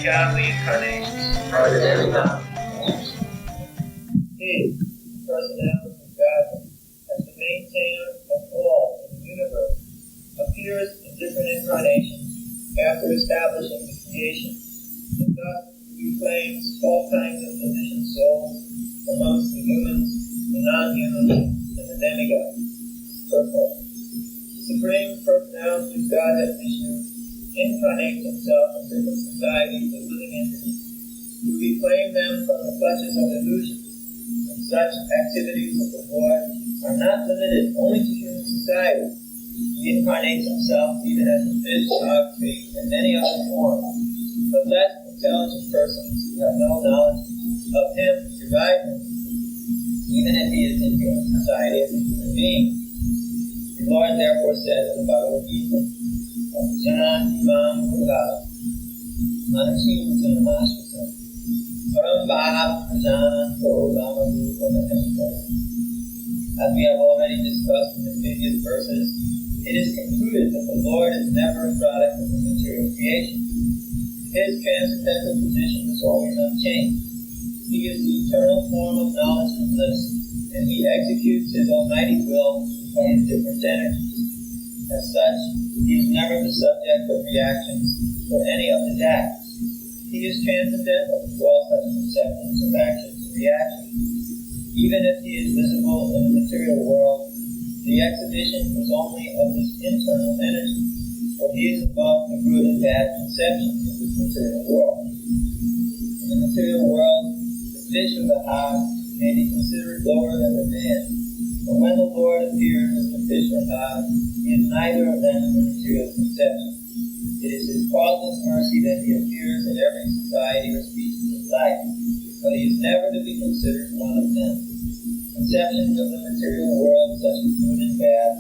godly incarnations are there not. He, the personality of God, as the maintainer of all in the universe, appears in different incarnations after establishing the creation, and thus reclaims all kinds of conditioned souls amongst the humans, the non-humans, and the demigods. Purport. The Supreme Personality of Godhead Vishnu incarnates himself in different societies of living entities to reclaim them from the clutches of illusion. And such activities of the Lord are not limited only to human society. He incarnates himself even as a fish, dog, tree, and many other forms. But less intelligent persons who have no knowledge of him derive him, even if he is in human society as a human being. The Lord therefore says in the Bhagavad Gita, Janan Imam Buddha, Manashim Sunamashvasa, Parambhav Prajananto Ramabuddha. As we have already discussed in the previous verses, it is concluded that the Lord is never a product of the material creation. His transcendental position is always unchanged. He is the eternal form of knowledge and bliss, and he executes his almighty will by his different energies. As such, he is never the subject of reactions or any of his acts. He is transcendental to all such conceptions of actions and reactions. Even if he is visible in the material world, the exhibition is only of this internal energy, for he is above the good and bad conceptions of this material world. In the material world, the fish or the hog may be considered lower than the man, but when the Lord appears as the fish or hog, he is neither of them in the material conception. It is his causeless mercy that he appears in every society or species of life, but he is never to be considered one of them. Conceptions of the material world, such as good and bad,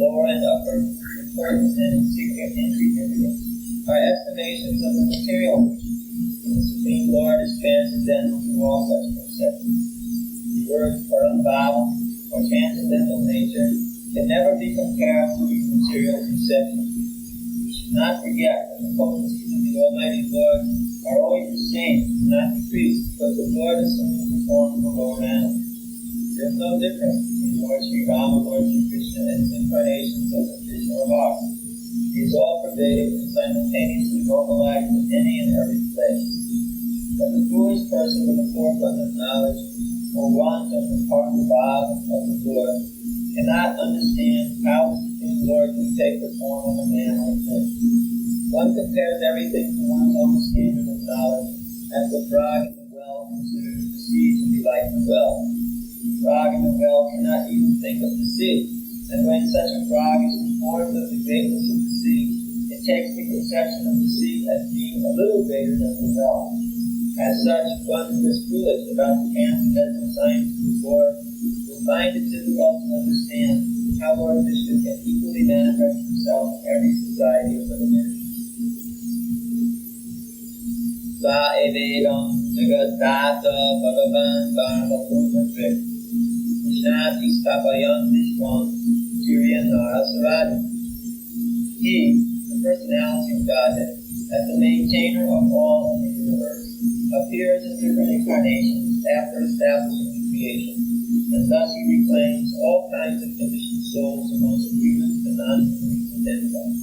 lower and upper, important and insignificant, are estimations of the material nature, and the Supreme Lord is transcendental to all such conceptions. The word Parambhava, or transcendental nature, can never be compared to the material conception. We should not forget that the potencies of the Almighty Lord are always the same, not decreased, because the Lord assumes the form of a lower animal. There is no difference between Lord Sri Rama, Lord Sri Krishna, and his incarnations as a fish or a hawk. He is all pervaded and simultaneously localized in any and every place. But the foolish person with a forefront of knowledge, or want of the Parambhava of the Lord, cannot understand how the Supreme Lord can take the form of a man or a fish. One compares everything to one's own standard of knowledge, as the frog in the well considers the sea to be like the well. The frog in the well cannot even think of the sea, and when such a frog is informed of the greatness of the sea, it takes the conception of the sea as being a little greater than the well. As such, one who is foolish about the transcendental science of the Lord will find it difficult to understand how Lord Vishnu can equally manifest himself in every society of living entities. Sa evedam jagadata bhagavan dharma purvatrik Vishnati stapayan vishwan turiyanara saradi. He, the personality of Godhead, as the maintainer of all in the universe, appears in different incarnations after establishing the creation, and thus he reclaims all kinds of conditioned souls amongst the humans, the non-humans, and demigods.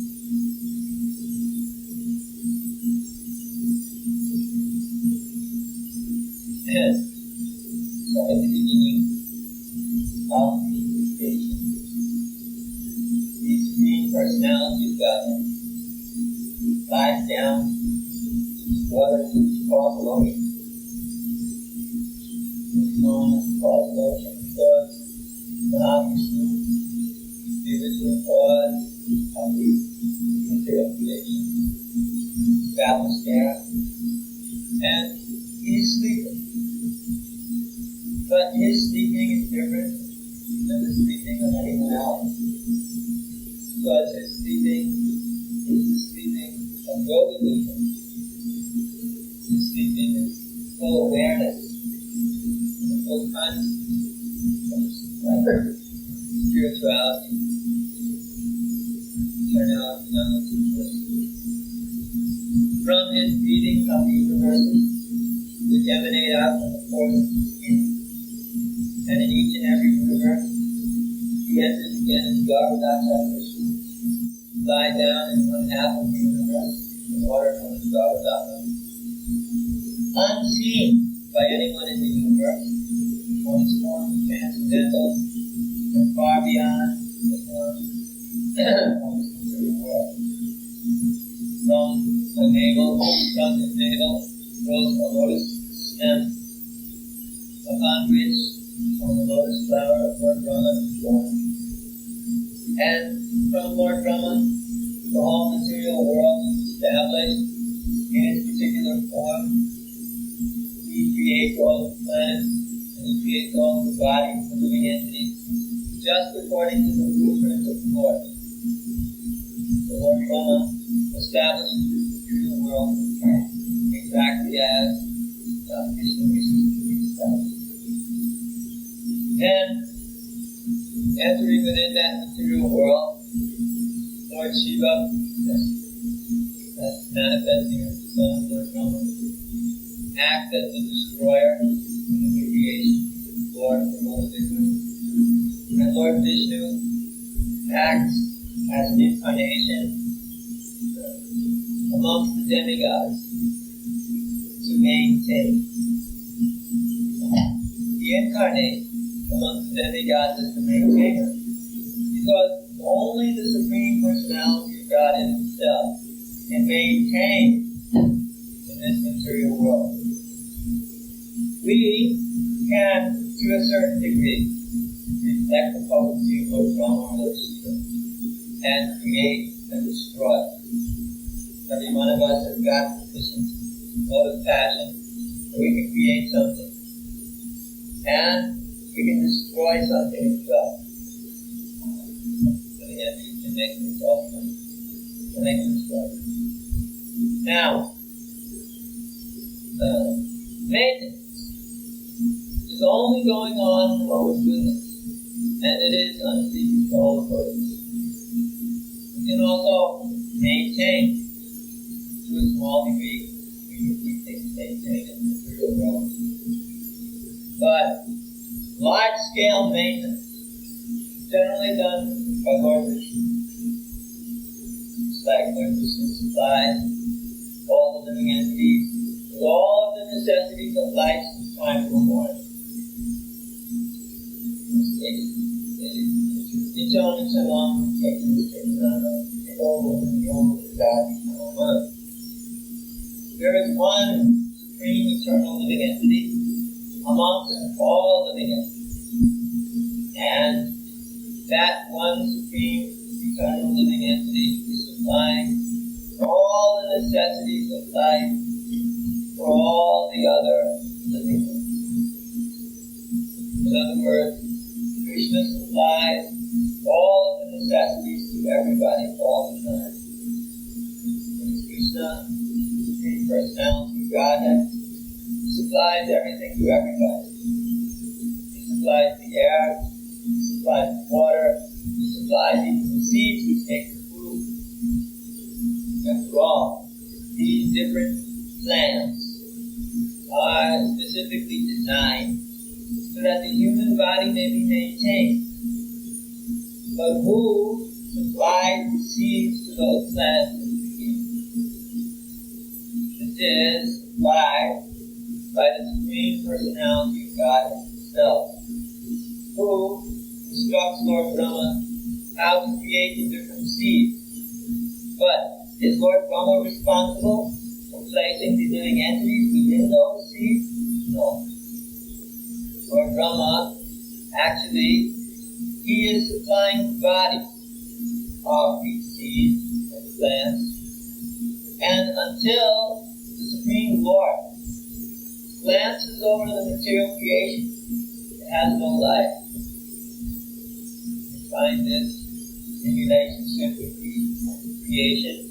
So at the beginning of the creation, the Supreme Personality of Godhead lies down in waters which is called the ocean. It's known as the causal ocean because Mahavishnu is the original cause of the material creation. He's established there, and he's sleeping. But his sleeping is different than the sleeping of anyone else, because his sleeping is the sleeping of yoga nidra. His sleeping is full awareness, and full consciousness of spirituality, eternality, knowledge, and bliss. From his breathing come the universes, which emanate out from the pores of his skin. And in each and every universe, he enters again in Garbhodaka Krishna, lie down in one half of the universe, in order from his Garbhodaka. Unseen by anyone in the universe, for his form is transcendental and far beyond the form of this material world. From his navel, grows a lotus stem, upon which from the lotus flower of Lord Brahma is born. And from Lord Brahma, the whole material world is established in its particular form. He creates all the planets, and he creates all the bodies, the living entities, just according to the blueprint of the Lord. The Lord Brahma establishes this material world exactly as Krishna wishes to be established. Then, entering within that material world, Lord Shiva, that's manifesting as the son of Lord Brahma, acts as the destroyer of the creation, Lord of all Vishnu. And Lord Vishnu acts as an incarnation amongst the demigods to maintain. He incarnates amongst the demigods as the maintainer, because only the Supreme Personality of God in himself can maintain in this material world. We can, to a certain degree, reflect the potency of Lord Brahma or Lord Shiva and create and destroy. Every one of us has got sufficient motive passion that we can create something. And we can destroy something as well. So the enemy can make themselves come. Can make them destroy. Now, maintenance is only going on in the Lord's goodness, and it is under the control of purpose. We can also maintain to a small degree. We can keep things maintained in the material realm. But large-scale maintenance is generally done by Lord Vishnu. It's like Lord Vishnu supplies all the living entities with all of the necessities of life since time immemorial. There is one supreme eternal living entity amongst all living entities. And that one supreme eternal living entity is supplying all the necessities of life for all the other living entities. In other words, Krishna supplies all of the necessities to everybody all the time. When Krishna, the Supreme Personality of Godhead, supplies everything to everybody. He supplies the air, he supplies the water, he supplies even the seeds which make the food. After all, these different plants are specifically designed so that the human body may be maintained. But who supplies the seeds to those plants in the beginning? This is supplied by the Supreme Personality of God himself, who instructs Lord Brahma how to create the different seeds. But is Lord Brahma responsible for placing the living entities within those seeds? No. Lord Brahma, actually, he is supplying the body of these seeds and plants. And until the Supreme Lord glances over the material creation, it has no life. We find this in relationship with the creation.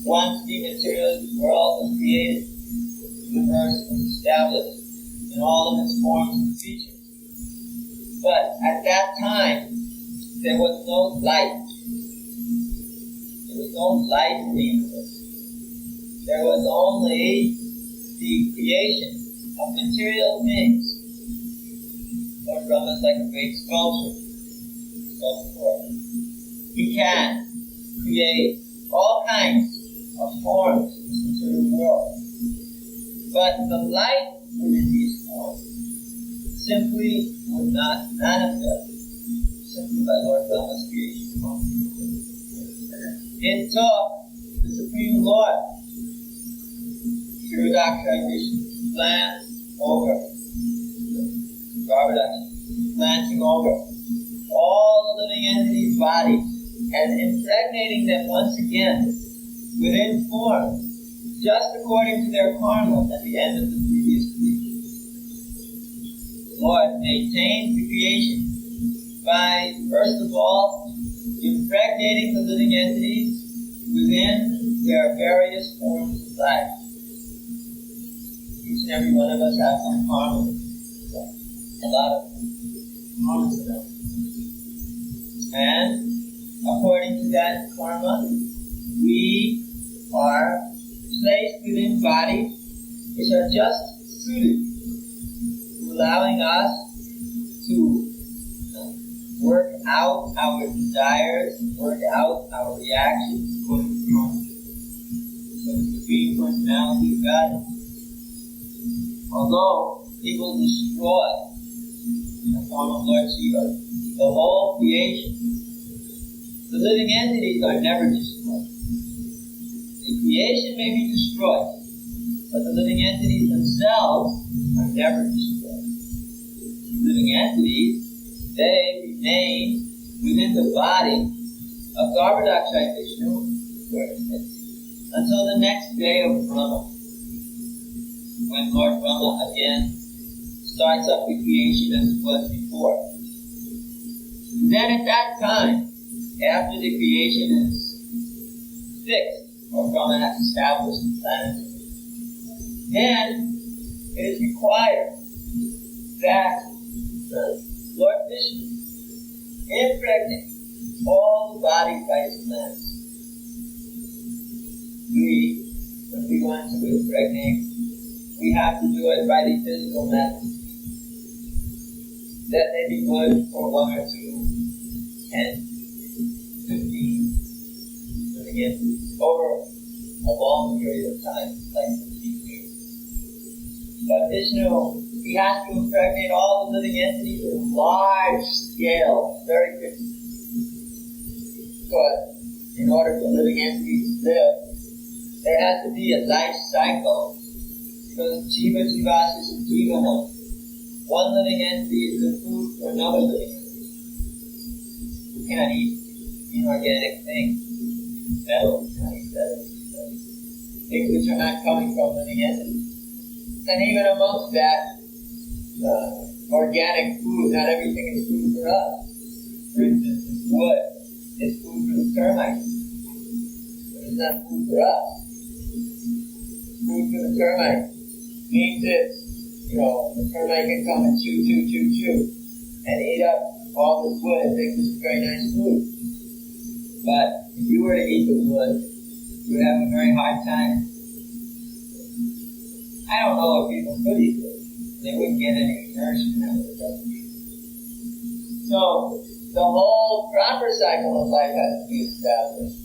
Once the material world was created, the universe was established in all of its forms and features. But at that time, there was no light. There was no life in the universe. there was only the creation of material things. Lord Brahma is like a great sculptor. He can create all kinds of forms in this material world. But the light within these forms simply would not manifest simply by Lord Brahma's creation. It took the Supreme Lord through Dr. Vishnu to plant over planting over all the living entities' bodies and impregnating them once again within form, just according to their karma at the end of the previous creation. The Lord maintains the creation by, first of all, impregnating the living entities within their various forms of life. Each and every one of us have some karma. A lot of karma to them. And according to that karma, we are placed within bodies which are just suited to allowing us to work out our desires, work out our reactions according to karma. So the Supreme Personality of God, although He will destroy in the form of Lord Shiva the whole creation, the living entities are never destroyed. The creation may be destroyed, but the living entities themselves are never destroyed. The living entities, they remain within the body of Garbhodakshai Vishnu, for instance, until the next day of Brahma, when Lord Brahma again starts up the creation as it was before. And then at that time, after the creation is fixed, or Brahma has established the planet, then it is required that Lord Vishnu impregnate all the bodies by his planet. When we want to impregnate, we have to do it by the physical method. That may be good for 1 or 2, 10, 15, but again, over a long period of time, like 15 years. But Vishnu, he has to impregnate all the living entities at a large scale, very quickly. But in order for living entities to live, there has to be a life cycle. Because Jiva Jivasya Jivana, one living entity is the food for another living entity. You cannot eat inorganic things, metals, things which are not coming from living entities. And even amongst that, organic food, not everything is food for us. For instance, wood is food for the termites, but it's not food for us. Food for the termites means that, the termite can come and chew, and eat up all this wood and think this is very nice food. But if you were to eat the wood, you would have a very hard time. I don't know if people could eat it. They wouldn't get any nourishment out of it. So, the whole proper cycle of life has to be established.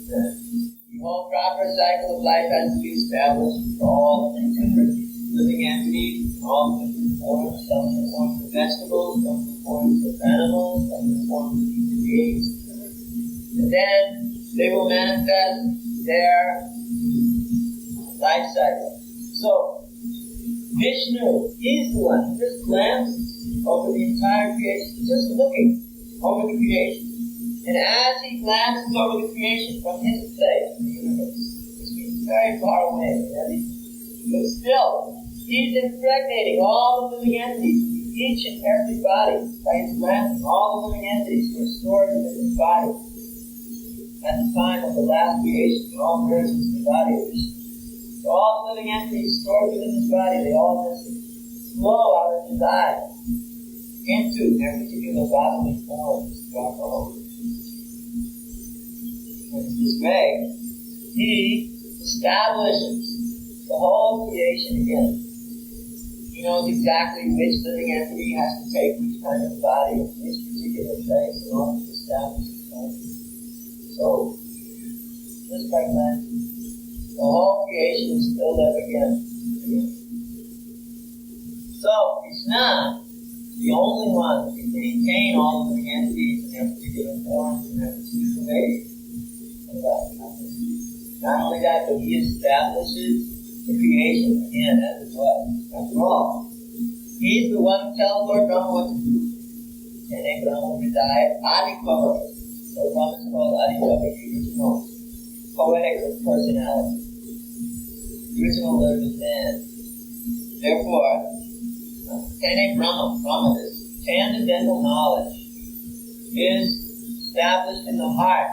The whole proper cycle of life has to be established for all different living entities, all different forms, some in the forms of vegetables, some in the forms of animals, some in the forms of human beings. And then they will manifest their life cycle. So, Vishnu is the one who just glances over the entire creation, just looking over the creation. And as he glances over the creation from his place in the universe, which means very far away, but still, he's impregnating all the living entities, each and every body, by his glancing, all the living entities who are stored within his body. At the time of the last creation, they all merged into the body of Vishnu. So all the living entities stored within his body, they all just flow out of his eyes into their particular bodily forms throughout the whole. In this way, he establishes the whole creation again. He knows exactly which living entity has to take which kind of body in which particular place in order to establish itself. So, just like that, the whole creation is still there again. So, Krishna, the only one who can maintain all of the entities in their particular forms and their particular ways. Not only that, but he establishes the creation again as it was. After all, he's the one who tells Lord Brahma what to do. And Brahma Vidaya Adikava. So Brahma is called Adikava, the original poetic personality. The original living man. Therefore, Tene Brahma, this transcendental knowledge, is established in the heart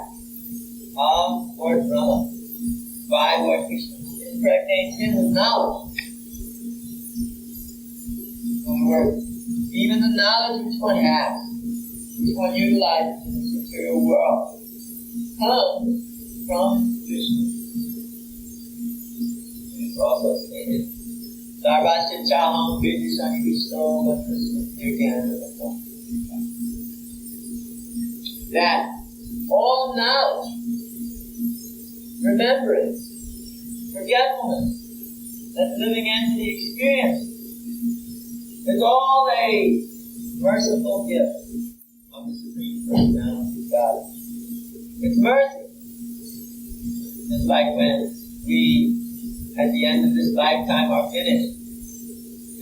of Lord Brahma by Lord Krishna. It impregnates him with knowledge. In other words, even the knowledge which one has, which one utilizes in this material world, comes from Krishna. It's also stated, Sarvasya Chaham Vidisani Vishno that all knowledge, remembrance, forgetfulness that the living entity experiences is all a merciful gift of the Supreme Personality of God. It's mercy. It's like when we, at the end of this lifetime, are finished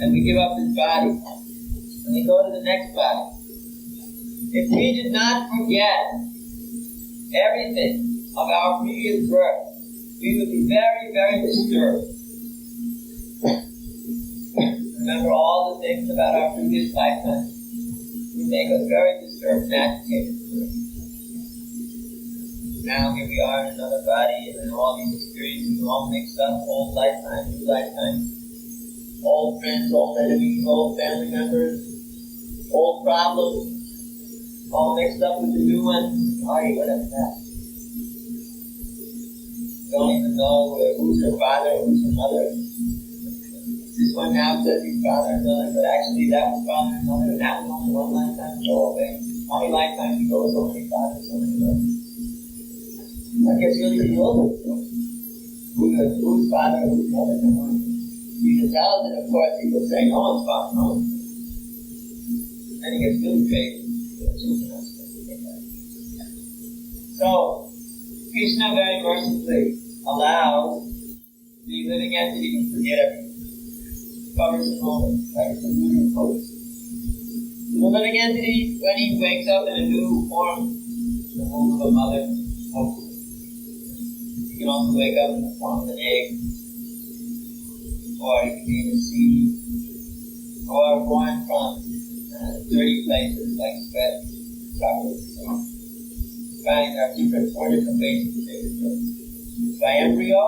and we give up this body and we go to the next body. If we did not forget everything of our previous birth, we would be very, very disturbed. Remember all the things about our previous lifetime would make us very disturbed and agitated. Now here we are in another body, and then all these experiences are all mixed up, old lifetime, new lifetime, old friends, old enemies, old family members, old problems, all mixed up with the new ones. Whatever that. Don't even know who's your father, who's your mother. This one now says he's father and mother, but actually that was father and mother, and that was only one lifetime ago. How many lifetimes ago was so many fathers, so many mothers? That gets really bewildering. Who's father, who's mother? You can tell that, of course, people say, no one's father, no one's mother. Then he gets really crazy. So, Krishna very mercifully allows the living entity to forget everything. Covers the moment, like it's a moving post. The living entity, when he wakes up in a new form, the womb of a mother, hopefully. He can also wake up in the form of an egg, or he can be in a seed, or born from dirty places like sweat, chocolate, so there are four different ways to take it. By embryo,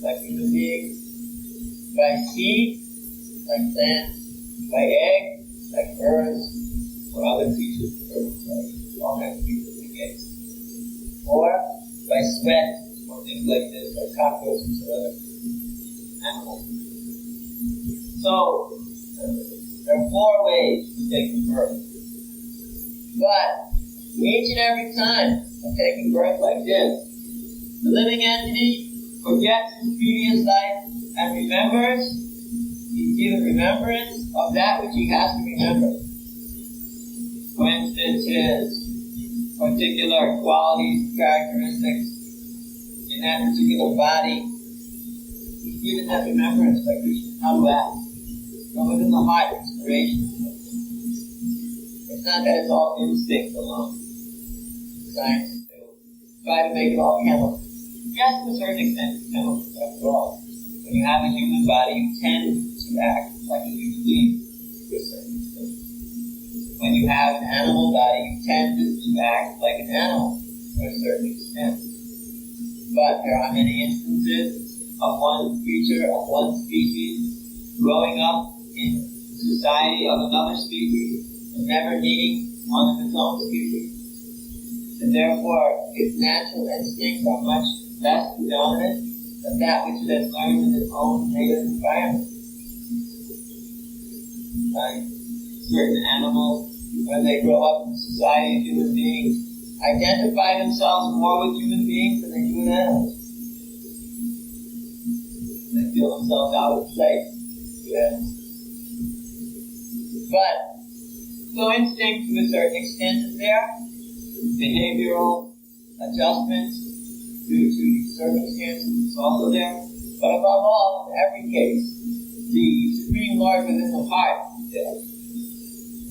like human beings, by seed, like plants, by egg, like birds, or other creatures, like all kinds of creatures like eggs, or by sweat, or things like this, like cockroaches or other animals. So, there are four ways to take birth. But each and every time of taking birth like this, the living entity forgets his previous life and remembers, he's given remembrance of that which he has to remember. For instance, his particular qualities, characteristics in that particular body, he's given that remembrance by Krishna, how to act. From within the heart, inspiration. It's not that it's all instinct alone. Science to try to make it all chemical. Yes, to a certain extent, it's chemical, after all. When you have a human body, you tend to act like a human being, to a certain extent. When you have an animal body, you tend to act like an animal, to a certain extent. But there are many instances of one creature, of one species, growing up in society of another species, and never needing one of its own species. And therefore, its natural instincts are much less predominant of that which it has learned in its own native environment. Like certain animals, when they grow up in the society of human beings, identify themselves more with human beings than they do with animals. They feel themselves out of place with animals. But, so instinct to a certain extent is there, behavioral adjustments due to circumstances is also there, but above all, in every case, the Supreme Lord within the heart is there.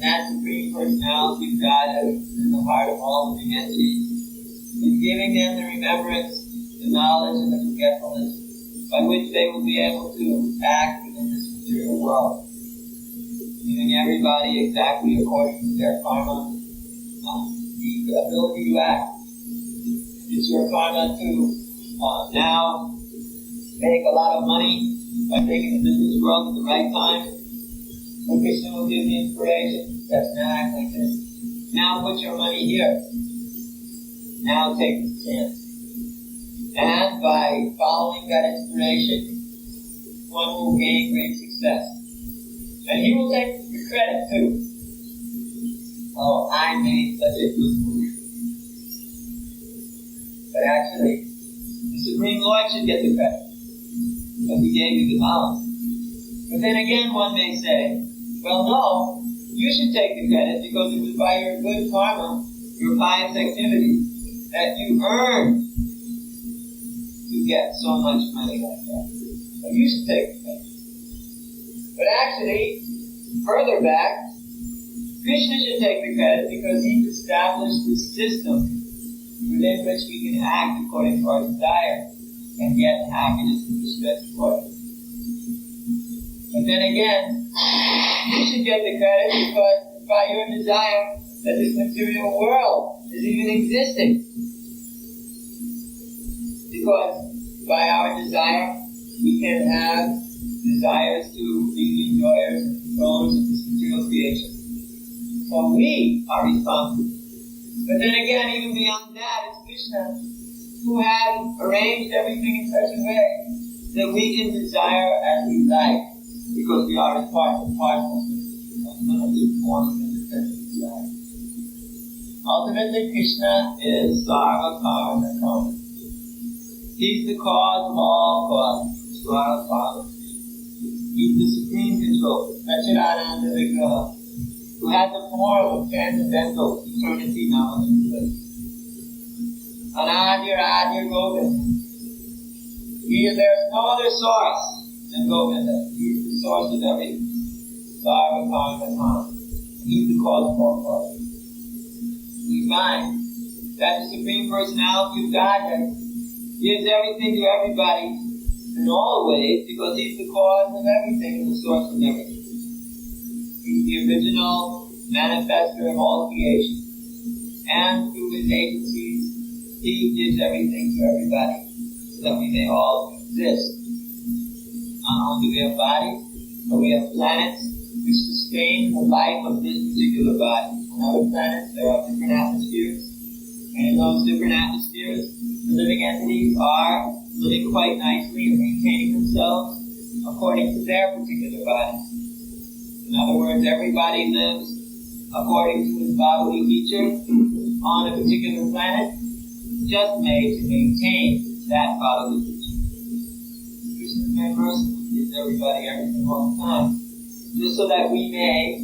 That Supreme Personality of God that is in the heart of all living entities is giving them the remembrance, the knowledge, and the forgetfulness by which they will be able to act within this material world. Giving everybody exactly according to their karma the ability to act. It's your karma to now make a lot of money by taking the business world at the right time. So Krishna will give the inspiration. That's now act like this. Now put your money here. Now take this chance. And by following that inspiration, one will gain great success. And he will take the credit too. Oh, I made such a good move. But actually, the Supreme Lord should get the credit. Because he gave you the knowledge. But then again, one may say, well, no, you should take the credit because it was by your good karma, your pious activity, that you earned to get so much money like that. So you should take the credit. But actually, further back, Krishna should take the credit because he's established this system within which we can act according to our desire and get happiness and distress for it. But then again, you should get the credit because it's by your desire that this material world is even existing. Because by our desire, we can have desires to be the enjoyers and controllers of this material creation. So we are responsible. But then again, even beyond that, it's Krishna who has arranged everything in such a way that we can desire as we like, because we are as part and parcel of limited forms of independent desire. Ultimately, Krishna is Sarva Karma Karma. He's the cause of all causes, Sarva Karma. He's the supreme controller, Sachidananda Vigraha, who has the form of transcendental eternity, knowledge, and bliss. Anadir Adir Govinda. There is no other source than Govinda. He's the source of everything. Sarva Karma Karma. He's the cause of all causes. We find that the Supreme Personality of Godhead gives everything to everybody in all ways because he's the cause of everything and the source of everything. He's the original manifester of all creation. And through his agencies, he gives everything to everybody so that we may all exist. Not only do we have bodies, but we have planets which sustain the life of this particular body. On other planets, there are different atmospheres. And in those different atmospheres, the living entities are living quite nicely and maintaining themselves according to their particular bodies. In other words, everybody lives according to his bodily feature on a particular planet, just made to maintain that bodily feature. Krishna is very merciful, gives everybody everything all the time, just so that we may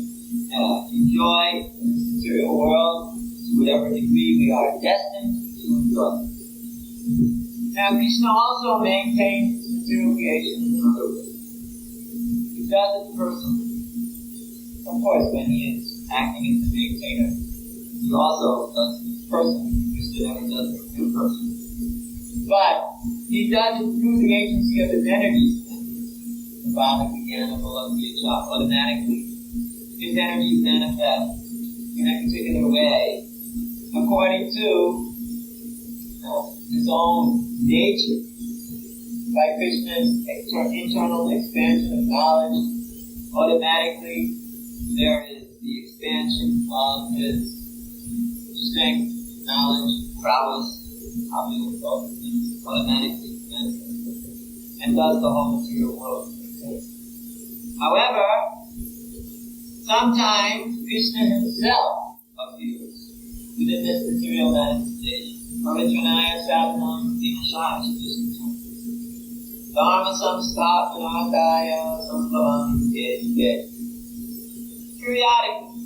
enjoy this material world to whatever degree we are destined to enjoy. Now, Krishna also maintains material creation in another way. He does it personally. Of course, when he is acting as the maintainer, he also does it personally. Krishna never does it impersonally. But he does it through the agency of his energies. The Bhava, Jnana, Balakriyachak, automatically. His energies manifest in a particular way according to his own nature. By Krishna's internal expansion of knowledge, automatically there is the expansion of his strength, knowledge, prowess, automatically expansion. and thus the whole material world exists. However, sometimes Krishna himself appears within this material manifestation. Pavitranaya sadhanam dinashaya Krishna. Dharma samsthapanakaya sambhavam kete. Periodically,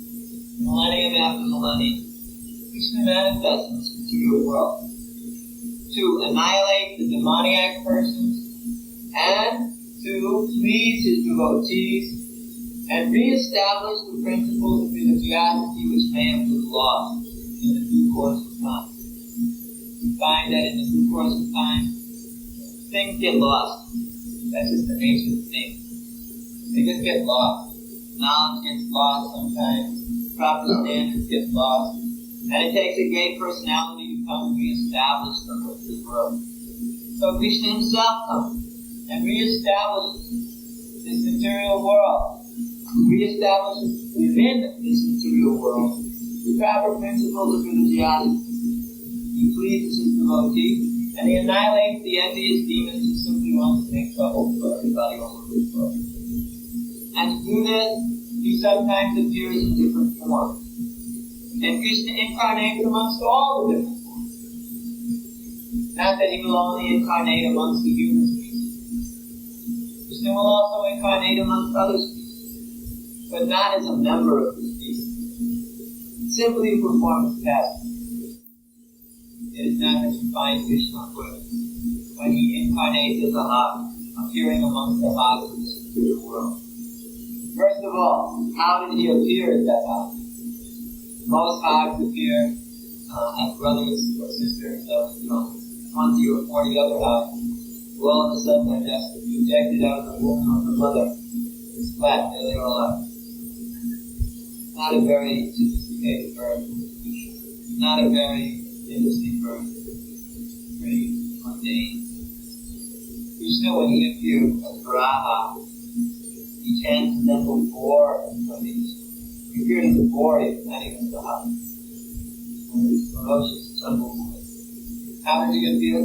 millennium after millennium, Krishna manifests in this material world to annihilate the demoniac persons and to please his devotees and re-establish the principles of religiosity which may have been lost in the due course of time. We find that in the due course of time, things get lost. That's just the nature of things. They just get lost. Knowledge gets lost sometimes. Proper standards get lost. And it takes a great personality to come and re-establish them with this world. So Krishna himself comes and re-establishes this material world. Re-establishes within this material world the proper principles of religiosity. He pleases his devotee, and he annihilates the envious demons who simply want to make trouble for everybody all over the world. And to do this, he sometimes appears in different forms. And Krishna incarnates amongst all the different forms. Not that he will only incarnate amongst the human species. Krishna will also incarnate amongst other species, but not as a member of the species. Simply to perform his task. It is not that you find Krishna when he incarnates as a hog, appearing amongst the hogs of the spiritual world. First of all, how did he appear as that hog? Most hogs appear as brothers or sisters of 20 or 40 other hogs, who all of a sudden are just ejected out of the womb of the mother. It's flat, there they all are. Not a very sophisticated bird. Not a very interesting bird. Pretty mundane. Krishna, when he appeared as Varaha, he transcendental boar incarnation. He appeared as a boar, not even as a hog. One of these ferocious jungle boys. How did he appear?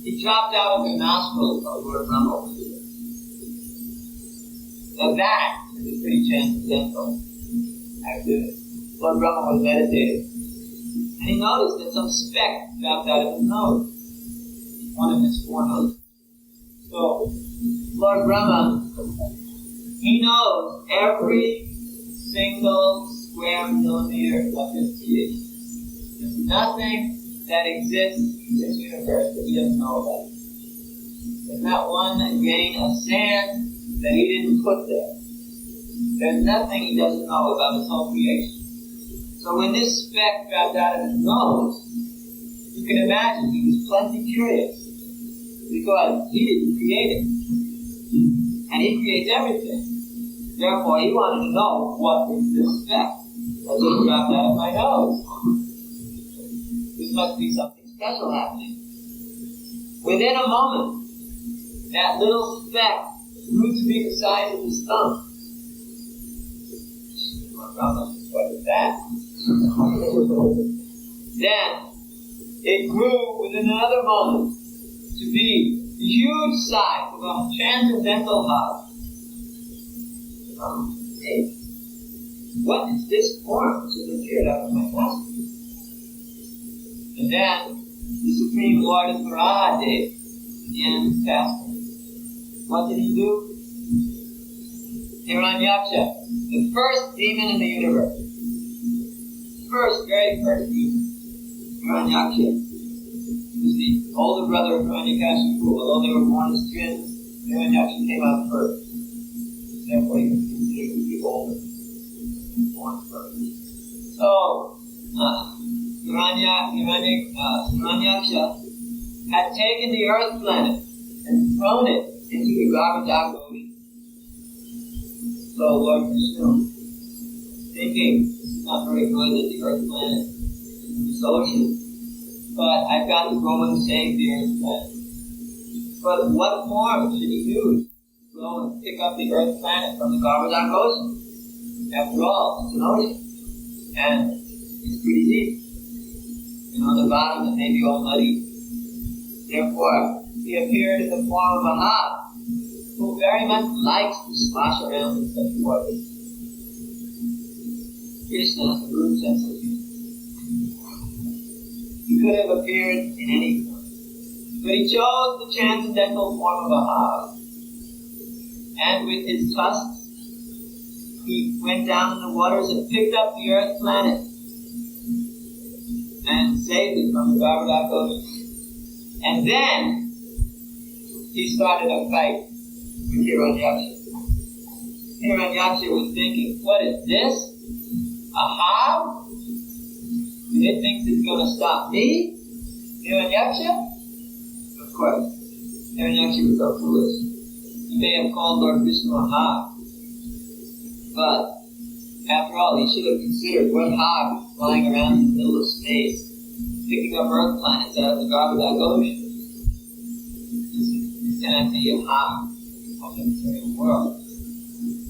He dropped out of the nostrils of Lord Brahma. Now that is a pretty transcendental activity. Lord Brahma was meditating, and he noticed that some speck dropped out of his nose, one of his four noses. So, Lord Brahma, he knows every single square millimeter of his creation. There's nothing that exists in this universe that he doesn't know about. There's not one grain of sand that he didn't put there. There's nothing he doesn't know about his whole creation. So when this speck dropped out of his nose, you can imagine he was plenty curious, because he didn't create it. And he creates everything. Therefore, he wanted to know, what is this speck that just dropped out of my nose? This must be something special happening. Within a moment, that little speck grew to be the size of his thumb. What is that? Then, it grew within another moment to be the huge size of a transcendental hog. Hey, what is this form which has appeared out of my nostrils? And then, the Supreme Lord of Varaha Dev, at the end of his fasting, what did he do? Hiranyaksha, the first demon in the universe. Very first demon. Hiranyaksha. He was the older brother of Harikesa Swami. Although they were born as twins, Hiranyaksha came out first. Therefore, he was considered to be older. Born first. So, Hiranyaksha had taken the earth planet and thrown it into the Garbhadaka ocean. So Lord Vishnu, thinking this is not very good that the earth planet is in this ocean, but I've got to go and save the earth planet. But what form should he use to go and pick up the earth planet from the Garbhadaka ocean? After all, it's an ocean, and it's pretty deep. The bottom it may be all muddy. Therefore, he appeared in the form of a hog, who very much likes to slosh around in such waters. Krishna has a good sense of humor. He could have appeared in any form, but he chose the transcendental form of a hog. And with his tusks, he went down in the waters and picked up the earth planet and saved it from the Birts ocean. And then he started a fight with Hiranyaksha. Hiranyaksha was thinking, what is this? A hog? It thinks it's going to stop me? Hiranyaksha? Of course. Hiranyaksha was so foolish. He may have called Lord Vishnu a hog. But, after all, he should have considered what hog is flying around in the middle of space, picking up earth planets out of the Birts ocean. This cannot be a hog of the material world.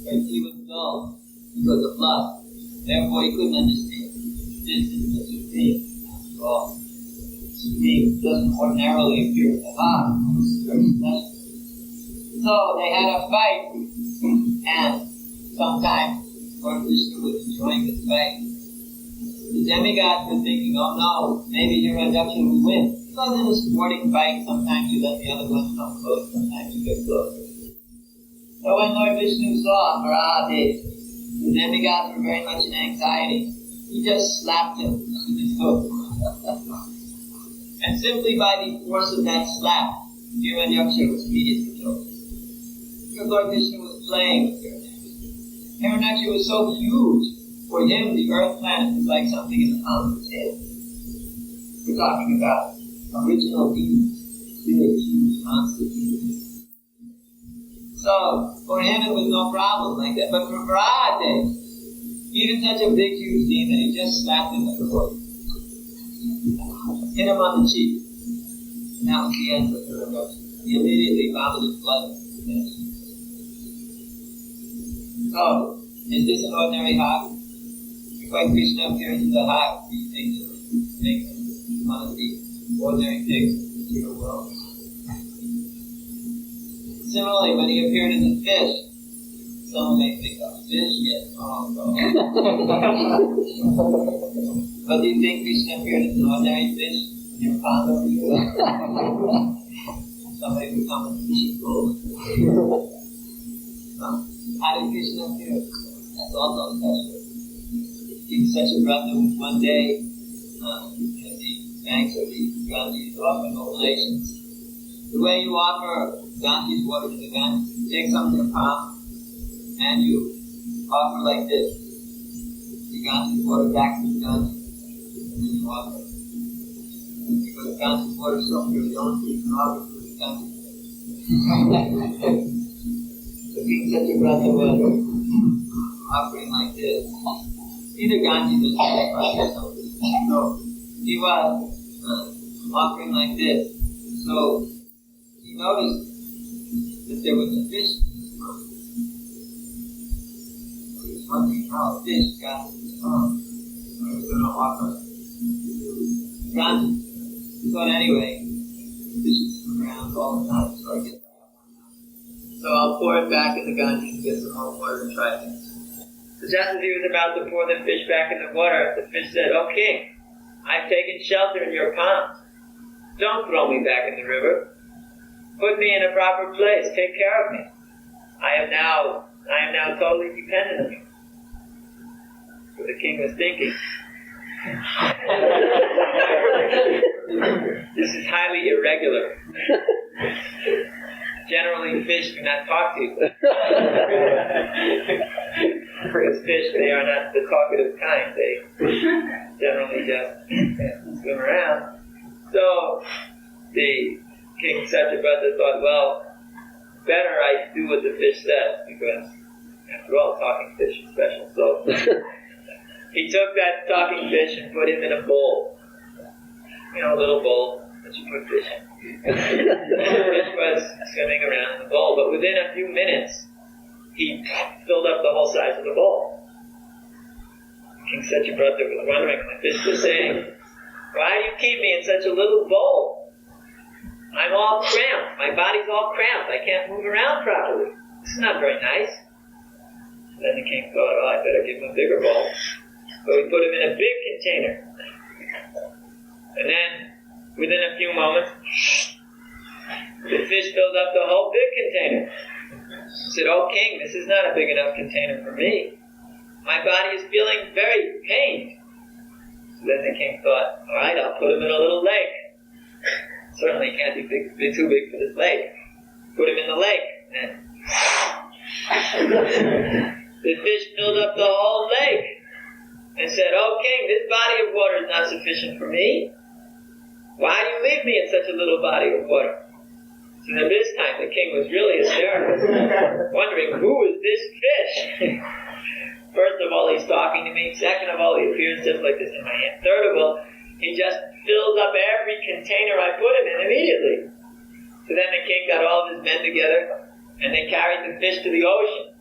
But he was dull. He was a fluff. Therefore, he couldn't understand. This is the supreme, after all. The supreme doesn't ordinarily appear as a hog. It's very special. So, they had a fight, and sometimes Lord Vishnu was enjoying this fight. The demigods were thinking, oh no, maybe Hiranyaksha will win. Because in a sporting fight, sometimes you let the other one come close, sometimes you get closer. So when Lord Vishnu saw the demigods were very much in anxiety, he just slapped him with his hook. And simply by the force of that slap, Hiranyaksha was immediately killed. Because Lord Vishnu was playing with Hiranyaksha. Hiranyaksha was so huge, for him the earth planet was like something in the palm of his hand. We're talking about original beings, big, huge, monster beings. So, for him it was no problem like that. But for Pregrada, even such a big, huge demon, he just slapped him with the hook. Hit him on the cheek. And that was the end of Hiranyaksha. He immediately vomited blood. So, is this an ordinary hog? When Krishna appears as a hog, do you think this makes him one of the ordinary pigs in the world? Similarly, when he appeared as a fish, someone may think, oh, fish? Yes. Oh, no. But do you think Krishna appeared as an ordinary fish in your pond over here? Somebody would come and fish gold. No. How did Krishna appear? That's also special. King Satyabhrata was one day at the banks of the Ganges offering oblations. The way you offer Ganges water to the Ganges, you take some in your palm and you offer like this. The Ganges water back to the Ganges, and then you offer. Because Ganges water is so pure, the only thing you can offer to the Ganges. So King Satyabhrata was offering like this. Either Ganges or Satyabhrata. No, he was offering like this. So he noticed that there was a fish in his mouth. So he was wondering how a fish got in his mouth. So he was going to offer Ganges. He thought anyway, fishes swim around all the time, so I get that. So I'll pour it back in the Ganges and get some more water and try it. So just as he was about to pour the fish back in the water, the fish said, "O king, I've taken shelter in your pond. Don't throw me back in the river. Put me in a proper place. Take care of me. I am now totally dependent on you." So the king was thinking, this is highly irregular. Generally, fish do not talk to you. Because fish, they are not the talkative kind. They generally just swim around. So, the King Satyabhrata thought, well, better I do what the fish says, because, after all, talking fish is special. So, he took that talking fish and put him in a bowl. You know, a little bowl that you put fish in. And the fish was swimming around in the bowl, but within a few minutes, he filled up the whole size of the bowl. King Satyabhrata was wondering, the fish was saying, "Why do you keep me in such a little bowl? I'm all cramped. My body's all cramped. I can't move around properly. This is not very nice. Then the king thought, oh, I better give him a bigger bowl. So he put him in a big container. And then, within a few moments, the fish filled up the whole big container. He said, oh, king, this is not a big enough container for me. My body is feeling very pained. So then the king thought, all right, I'll put him in a little lake. Certainly can't be too big for this lake. Put him in the lake. And the fish filled up the whole lake and said, oh, king, this body of water is not sufficient for me. Why do you leave me in such a little body of water? So then this time the king was really hysterical, wondering, who is this fish? First of all, he's talking to me. Second of all, he appears just like this in my hand. Third of all, he just fills up every container I put him in immediately. So then the king got all of his men together, and they carried the fish to the ocean,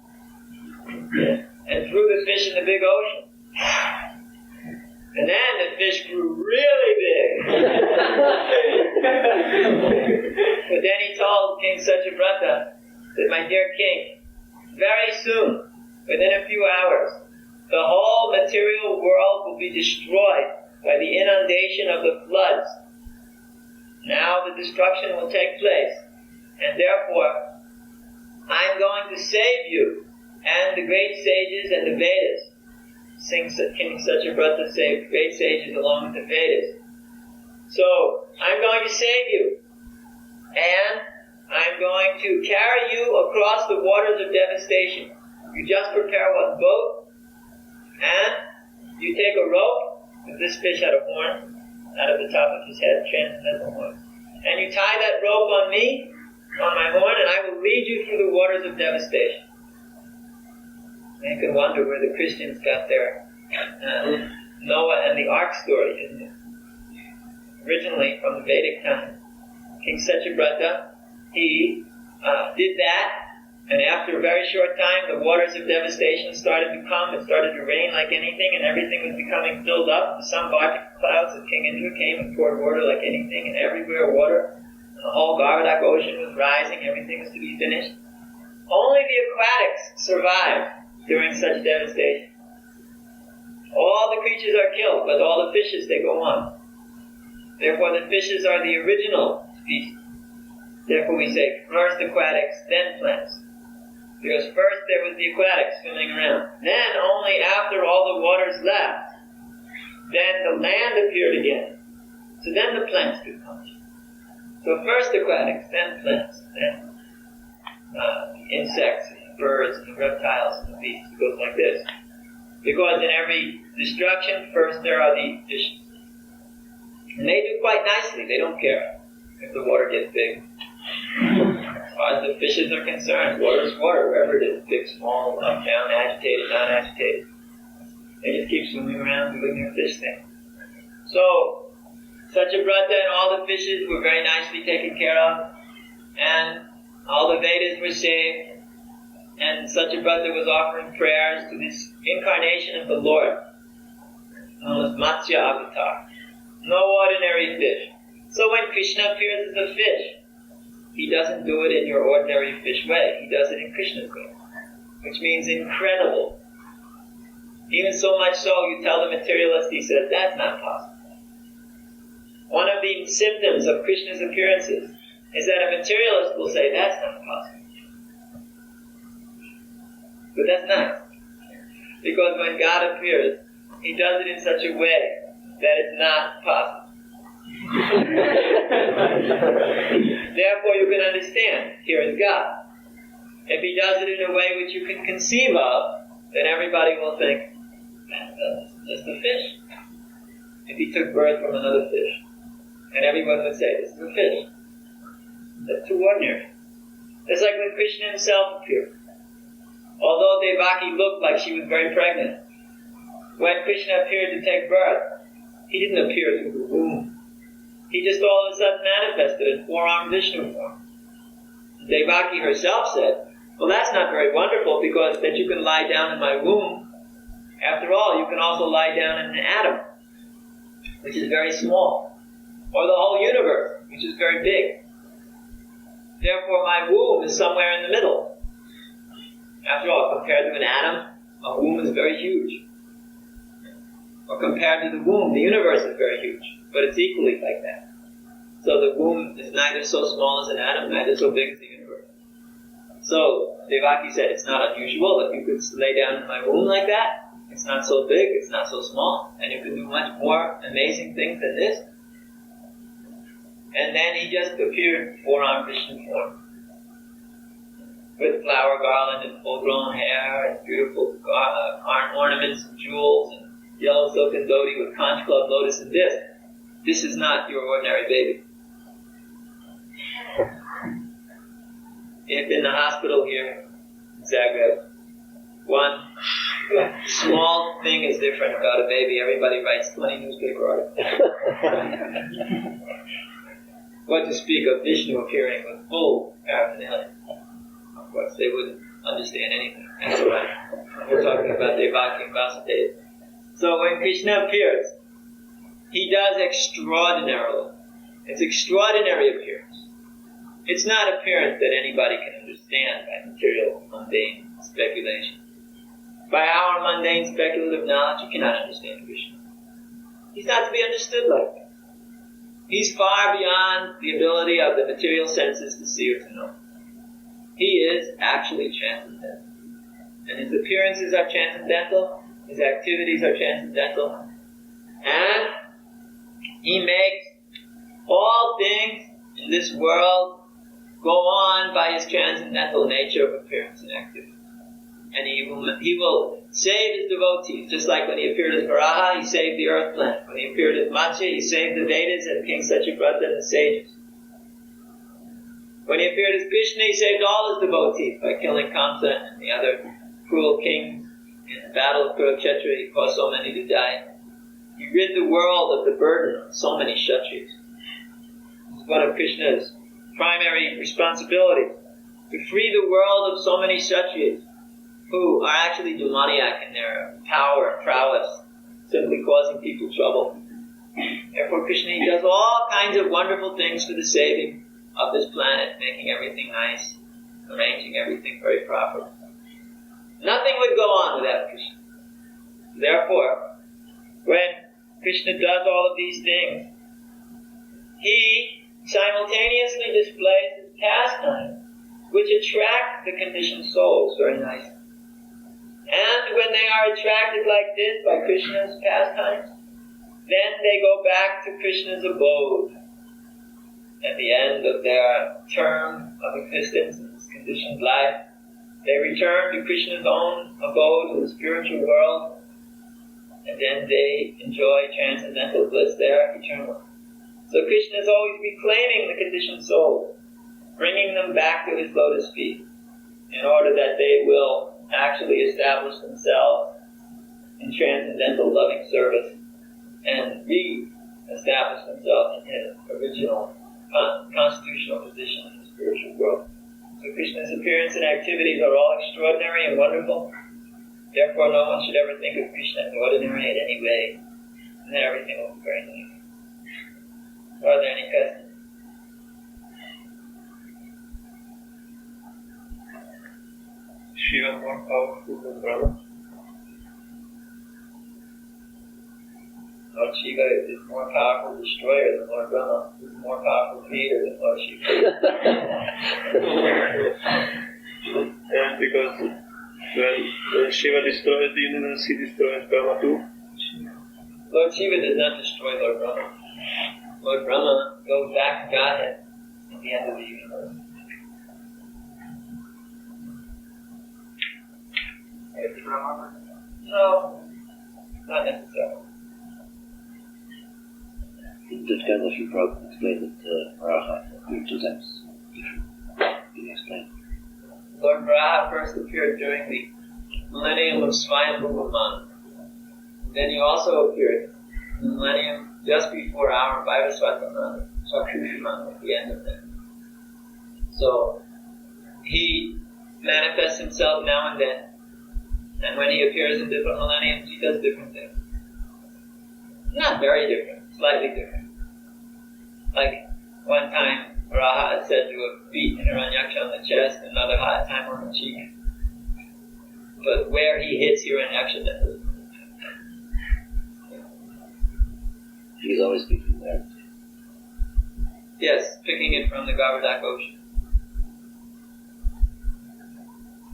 and threw the fish in the big ocean. And then the fish grew really big. But then he told King Satyavrata that, my dear king, very soon, within a few hours, the whole material world will be destroyed by the inundation of the floods. Now the destruction will take place, and therefore I'm going to save you and the great sages and the Vedas. King Satyavrata saved great sages along with the Vedas. So I'm going to save you, and I'm going to carry you across the waters of devastation. You just prepare one boat, and you take a rope. This fish had a horn out of the top of his head, transcendental horn. And you tie that rope on me, on my horn, and I will lead you through the waters of devastation. You can wonder where the Christians got their Noah and the Ark story, isn't it? Originally from the Vedic time. King Satyavrata, he did that, and after a very short time, the waters of devastation started to come. It started to rain like anything, and everything was becoming filled up. The sun-barking clouds of King Indra came and poured water like anything, and everywhere water. And the whole Gardak ocean was rising. Everything was to be finished. Only the aquatics survived during such devastation. All the creatures are killed, but all the fishes, they go on. Therefore, the fishes are the original species. Therefore, we say first aquatics, then plants. Because first there was the aquatics swimming around. Then, only after all the waters left, then the land appeared again. So then the plants could come. So first aquatics, then plants, then insects, birds, and reptiles, and the beasts. It goes like this. Because in every destruction, first there are the fishes. And they do quite nicely. They don't care if the water gets big. As far as the fishes are concerned, water is water, wherever it is, big, small, up, down, agitated, non-agitated. They just keep swimming around doing their fish thing. So, Satyavrata and all the fishes were very nicely taken care of, and all the Vedas were saved, and Satyavrata was offering prayers to this incarnation of the Lord, known as Matsya Avatar. No ordinary fish. So when Krishna appears as a fish, he doesn't do it in your ordinary fish way. He does it in Krishna's way, which means incredible. Even so much so, you tell the materialist, he says, that's not possible. One of the symptoms of Krishna's appearances is that a materialist will say, that's not possible. But that's not. Because when God appears, he does it in such a way that it's not possible. Therefore, you can understand, here is God. If he does it in a way which you can conceive of, then everybody will think, that's just a fish. If he took birth from another fish, and everyone would say, this is a fish. That's too ordinary. It's like when Krishna himself appeared. Although Devaki looked like she was very pregnant, when Krishna appeared to take birth, he didn't appear through the womb. He just all of a sudden manifested in four-armed Vishnu form. Devaki herself said, well, that's not very wonderful because that you can lie down in my womb. After all, you can also lie down in an atom, which is very small. Or the whole universe, which is very big. Therefore, my womb is somewhere in the middle. After all, compared to an atom, a womb is very huge. Or compared to the womb, the universe is very huge, but it's equally like that. So the womb is neither so small as an atom, neither so big as the universe. So Devaki said, it's not unusual that you could lay down in my womb like that. It's not so big, it's not so small, and you can do much more amazing things than this. And then he just appeared four-armed Vishnu form, with flower garland and full-grown hair and beautiful ornaments and jewels and yellow silken dhoti with conch club, lotus, and disc. This is not your ordinary baby. If in the hospital here in Zagreb, one small thing is different about a baby, everybody writes 20 newspaper articles. What to speak of Vishnu appearing with full paraphernalia? Of course, they wouldn't understand anything. That's right. We're talking about Devaki and Vasudeva. So when Krishna appears, he does extraordinarily. It's extraordinary appearance. It's not appearance that anybody can understand by material, mundane speculation. By our mundane speculative knowledge, you cannot understand Krishna. He's not to be understood like that. He's far beyond the ability of the material senses to see or to know. He is actually transcendental. And his appearances are transcendental, his activities are transcendental, and he makes all things in this world go on by his transcendental nature of appearance and activity. And he will save his devotees, just like when he appeared as Varaha, he saved the earth planet. When he appeared as Matsya, he saved the Vedas and King Satyavrata and the sages. When he appeared as Krishna, he saved all his devotees by killing Kamsa and the other cruel kings. In the battle of Kurukshetra, he caused so many to die. He rid the world of the burden of so many Kshatriyas. This is one of Krishna's primary responsibilities, to free the world of so many Kshatriyas who are actually demoniac in their power and prowess, simply causing people trouble. Therefore, Krishna, he does all kinds of wonderful things for the saving of this planet, making everything nice, arranging everything very properly. Nothing would go on without Krishna. Therefore, when Krishna does all of these things, he simultaneously displays his pastimes, which attract the conditioned souls very nicely. And when they are attracted like this by Krishna's pastimes, then they go back to Krishna's abode. At the end of their term of existence in this conditioned life, they return to Krishna's own abode in the spiritual world, and then they enjoy transcendental bliss there eternally. So Krishna is always reclaiming the conditioned souls, bringing them back to his lotus feet, in order that they will actually establish themselves in transcendental loving service and re-establish themselves in his original constitutional position in the spiritual world. So Krishna's appearance and activities are all extraordinary and wonderful. Therefore, no one should ever think of Krishna as ordinary in any way, and then everything will be very nice. Are there any questions? Shiva more powerful than Brahma? Lord Shiva is more powerful destroyer than Lord Brahma. He's more powerful creator than Lord Shiva. And because when Shiva destroys the universe, he destroys Brahma too? Lord Shiva does not destroy Lord Brahma. Lord Brahma goes back to Godhead at the end of the universe. No, not necessarily. Just kind of you probably explained that Varaha appeared 2 times. Can you explain? Lord Varaha first appeared during the millennium of Swayambhuva Man. Then he also appeared in the millennium just before our Vaivasvata Man, Chakshushi Man, at the end of that. So, he manifests himself now and then. And when he appears in different millenniums, he does different things. Not very different, slightly different. Like one time Arahat is said to have beaten Hiranyaksha on the chest, another time on the cheek. But where he hits Hiranyaksha, that doesn't. He's always speaking there. Yes, picking it from the Govardhak ocean.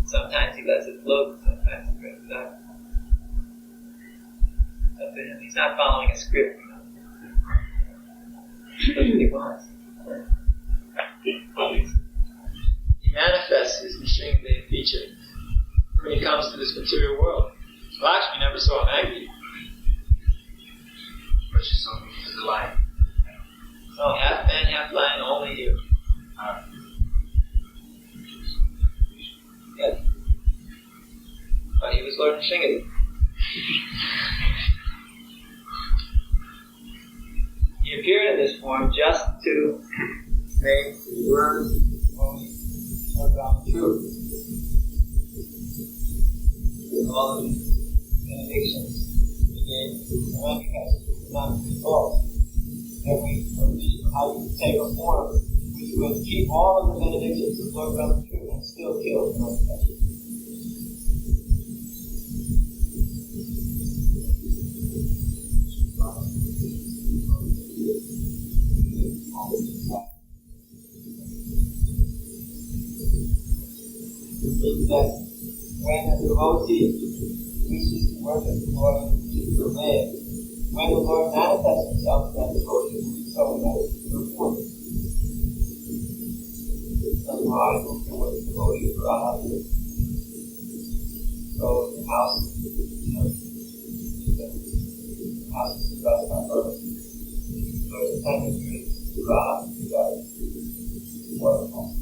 Sometimes he lets it float, sometimes he brings it up. It's up to him. He's not following a script. That's what he wants. He manifests his Nrsimhadev feature when he comes to this material world. Lakshmi never saw him angry. But she saw him as a lion. No, half man, half lion, only you. Yes. But he was Lord Nrsimhadev. He appeared in this form just to make the words only about truth. All of these benedictions he gave to Harikesa not be false. And we how you take a form which would keep all of the benedictions of Lord Brahma true and still kill Harikesa. Means that when a devotee wishes to worship the Lord in a particular way, when the Lord manifests himself in that devotee, so that is the form. That's why I will do what the devotee for Allah. So the house, the house is blessed by birth. So the time is great for Allah to do that. Wonderful.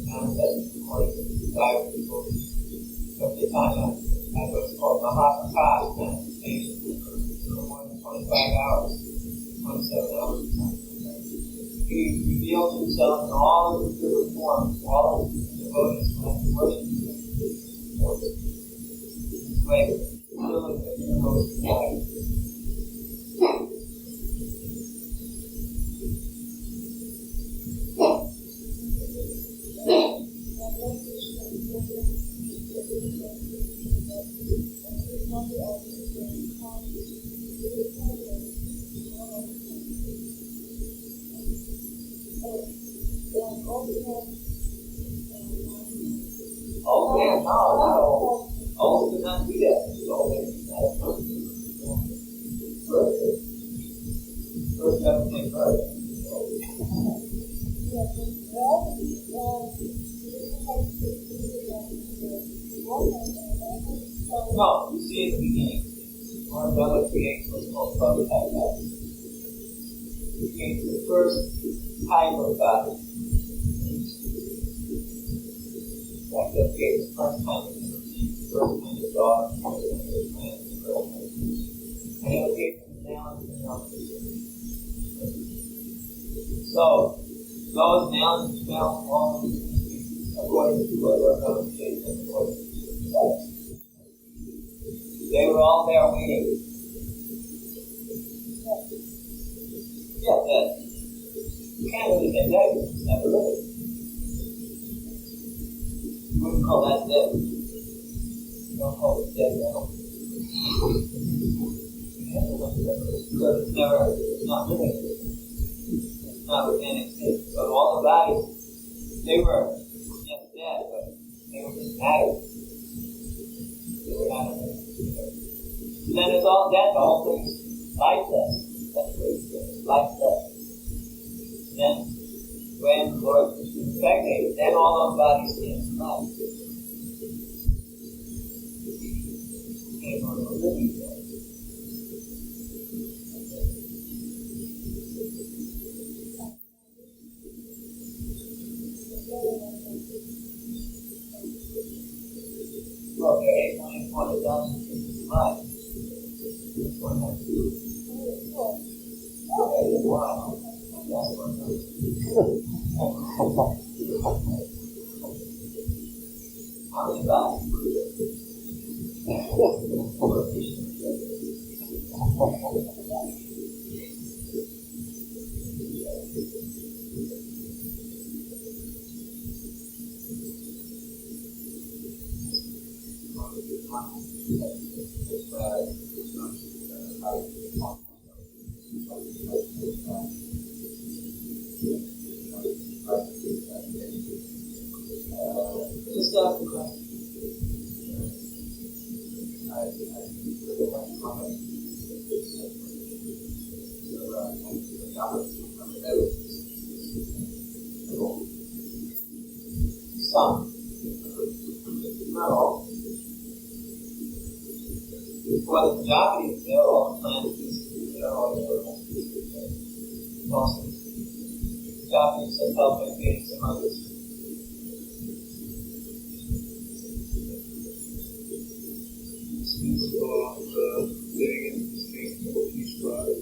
Manifests according to the desire of people. So the time has what's called Mahaprakash manifestation for more than 25 hours, 27 hours. He reveals himself in all of his different forms, all of the devotees who have to worship him. This way, filling the innermost desire. All does not do that. First, have to take birth. No, you see in the beginning, Lord Brahma creates what's called prototype bodies. He creates the first type of body. Like he'll create the first kind of energy, the first kind of dog, the first kind of plant, the first kind of fish. And he'll create them nouns and nouns. So, those nouns and nouns all according to what Lord Brahma created and according to the desires. They were all there waiting. Yeah, that. You can't really say that because it's never living. You wouldn't call that dead. You don't call it dead now. Because it's not living. It's not organic state. So all the bodies, they were, yes, dead, but they were just matter. They were not living. Then it's all dead, the whole thing's lifeless. That's what it's doing, lifeless. Then, when Lord was impregnated, then all those bodies came to life. Came on the living dead. Well, there are 8,400,000 people alive. This one has two. Okay, wow. That's one. How many bodies? Just ask the question. Some. Not all. Well, the Japanese, they're all planets. They're all mostly. Japanese has helped maintain some others. For living in the state of each tribe,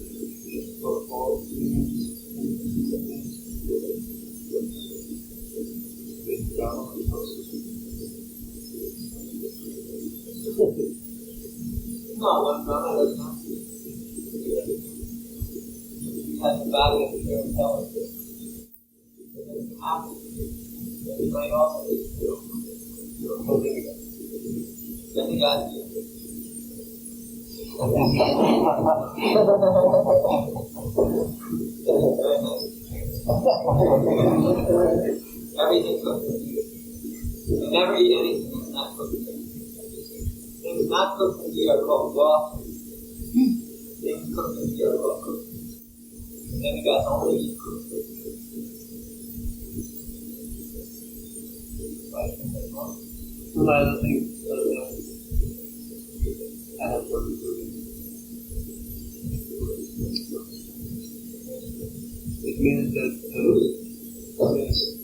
for all humans, with Brahma and No, one Brahma does not. He has the body of pure intelligence. It doesn't happen. But he might also be demigod. Very nice. Everything's cooked with you. You never eat anything that's not cooked with you. Things not cooked with you are called raw. Things cooked with you are called cooked. Demigods only eat cooked food. well, I don't think I have what to do. It means that I don't think it's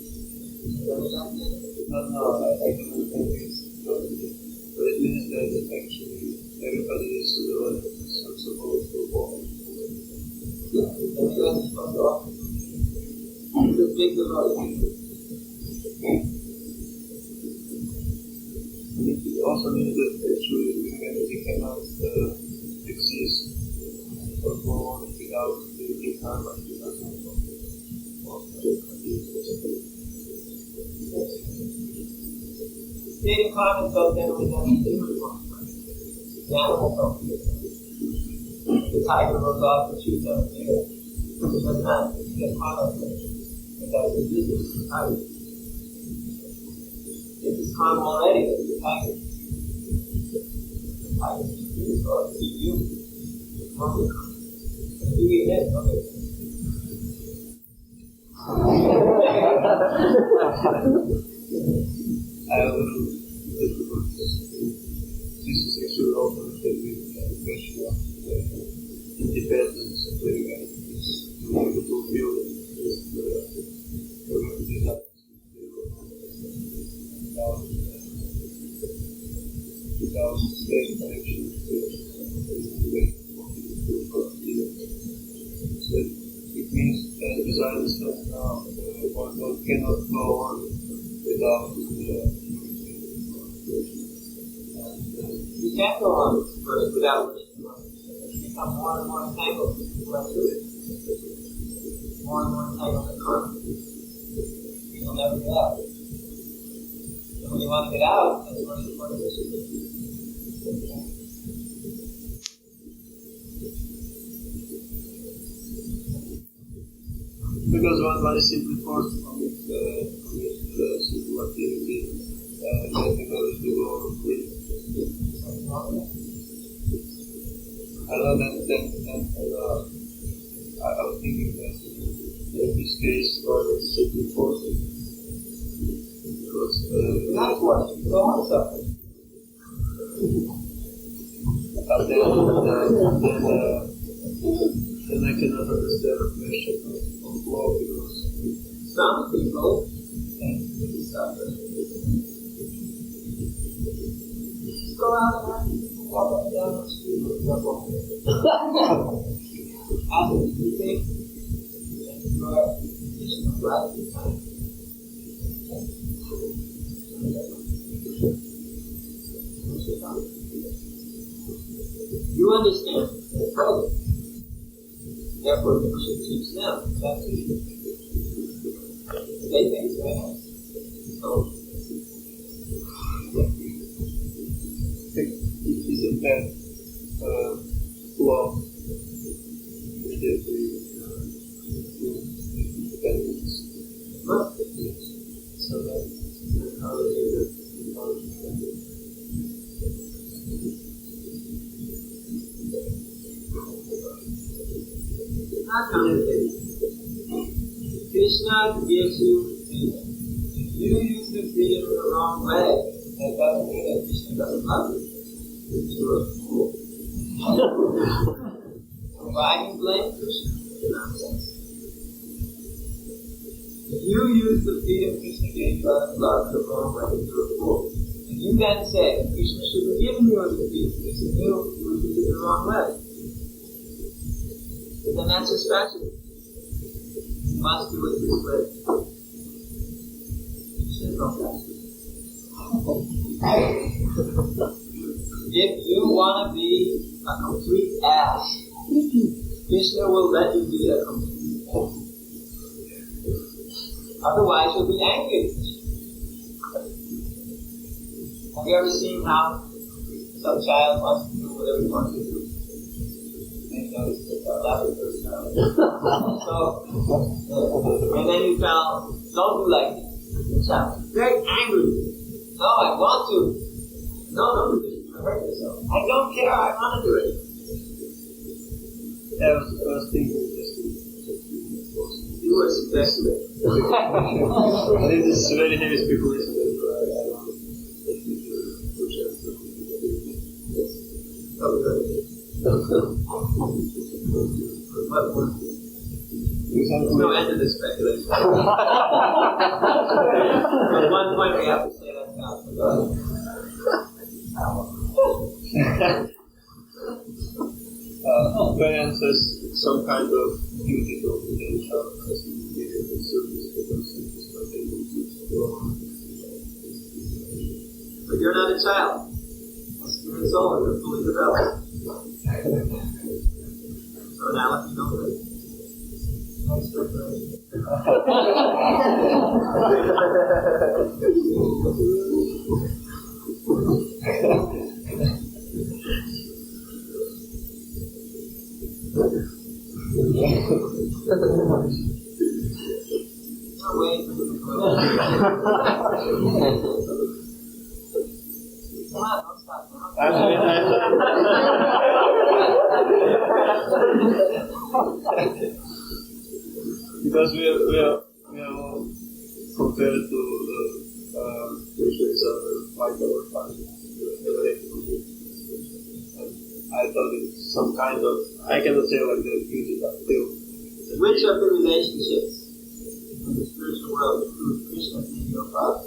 but it means that actually everybody is supposed to walk. Everybody is supposed to walk. It's a big devotee. It also means that actually humanity cannot exist or go on without the karma. Stating karma is so generally done in human form. The animals don't feel it. The tiger goes off the trees on the deer. It does not. It's just karma. Because it uses the tiger. This is karma already with the tiger. The tiger is you, so it's you. It's karma. If you eat it, okay. I have a little difficult. This is actually also the question of independence of the humanities to be able to feel without staying connection so it means that as I understand now, one cannot go on without you can't go on without you become more and more entangled into it. More and more entangled in karma. You'll never get out. And when you want to get out, that's one of the motivations. because one is simply forced to commit simple activity in order to go free. I know that I was thinking that in this case one is simply forced because Not forced, you go on suffering. then I cannot understand the question of law because Some people think you suffer. Just go out and walk up and down the street with your walk. Ask them, do you think that your condition of life is time? You understand the problem. Therefore, you should teach them that too. They think so, right? So, isn't that law Not counterfeit. Krishna gives you freedom. If you use the freedom in the wrong way, that doesn't mean that Krishna doesn't love you. You're a fool. So why do you blame Krishna? Nonsense. If you use the freedom Krishna gave you out of love the wrong way, you're a fool. And you then say, Krishna should have given you the freedom because you knew you would use it the wrong way. But then that's a strategy. You must do it this way. Krishna knows that. If you want to be a complete ass, Krishna will let you be a complete ass. Otherwise, you'll be angry. Have you ever seen how some child wants to do whatever he wants to do? And notice that and then you tell, don't do like this. The child is very angry. No, I want to. No, don't do this. You hurt yourself. I don't care. I want to do it. I was thinking just You were suggesting it. I think this is very heavy speculation that I don't know if you There's no end to this speculation. At one point we have to say that's not for God. Variance has some kind of beautiful potential as in the service because it's not able to grow. But you're not a child. You're an soul, you're fully developed. So now if you don't live. Nice preparation. No way for you to go. Come on, don't stop now. Because we are compared to Krishna is a white or fire. I thought it's some kind of, I cannot say like the beauty, but still. Which of the relationships in the spiritual world include Krishna being your father?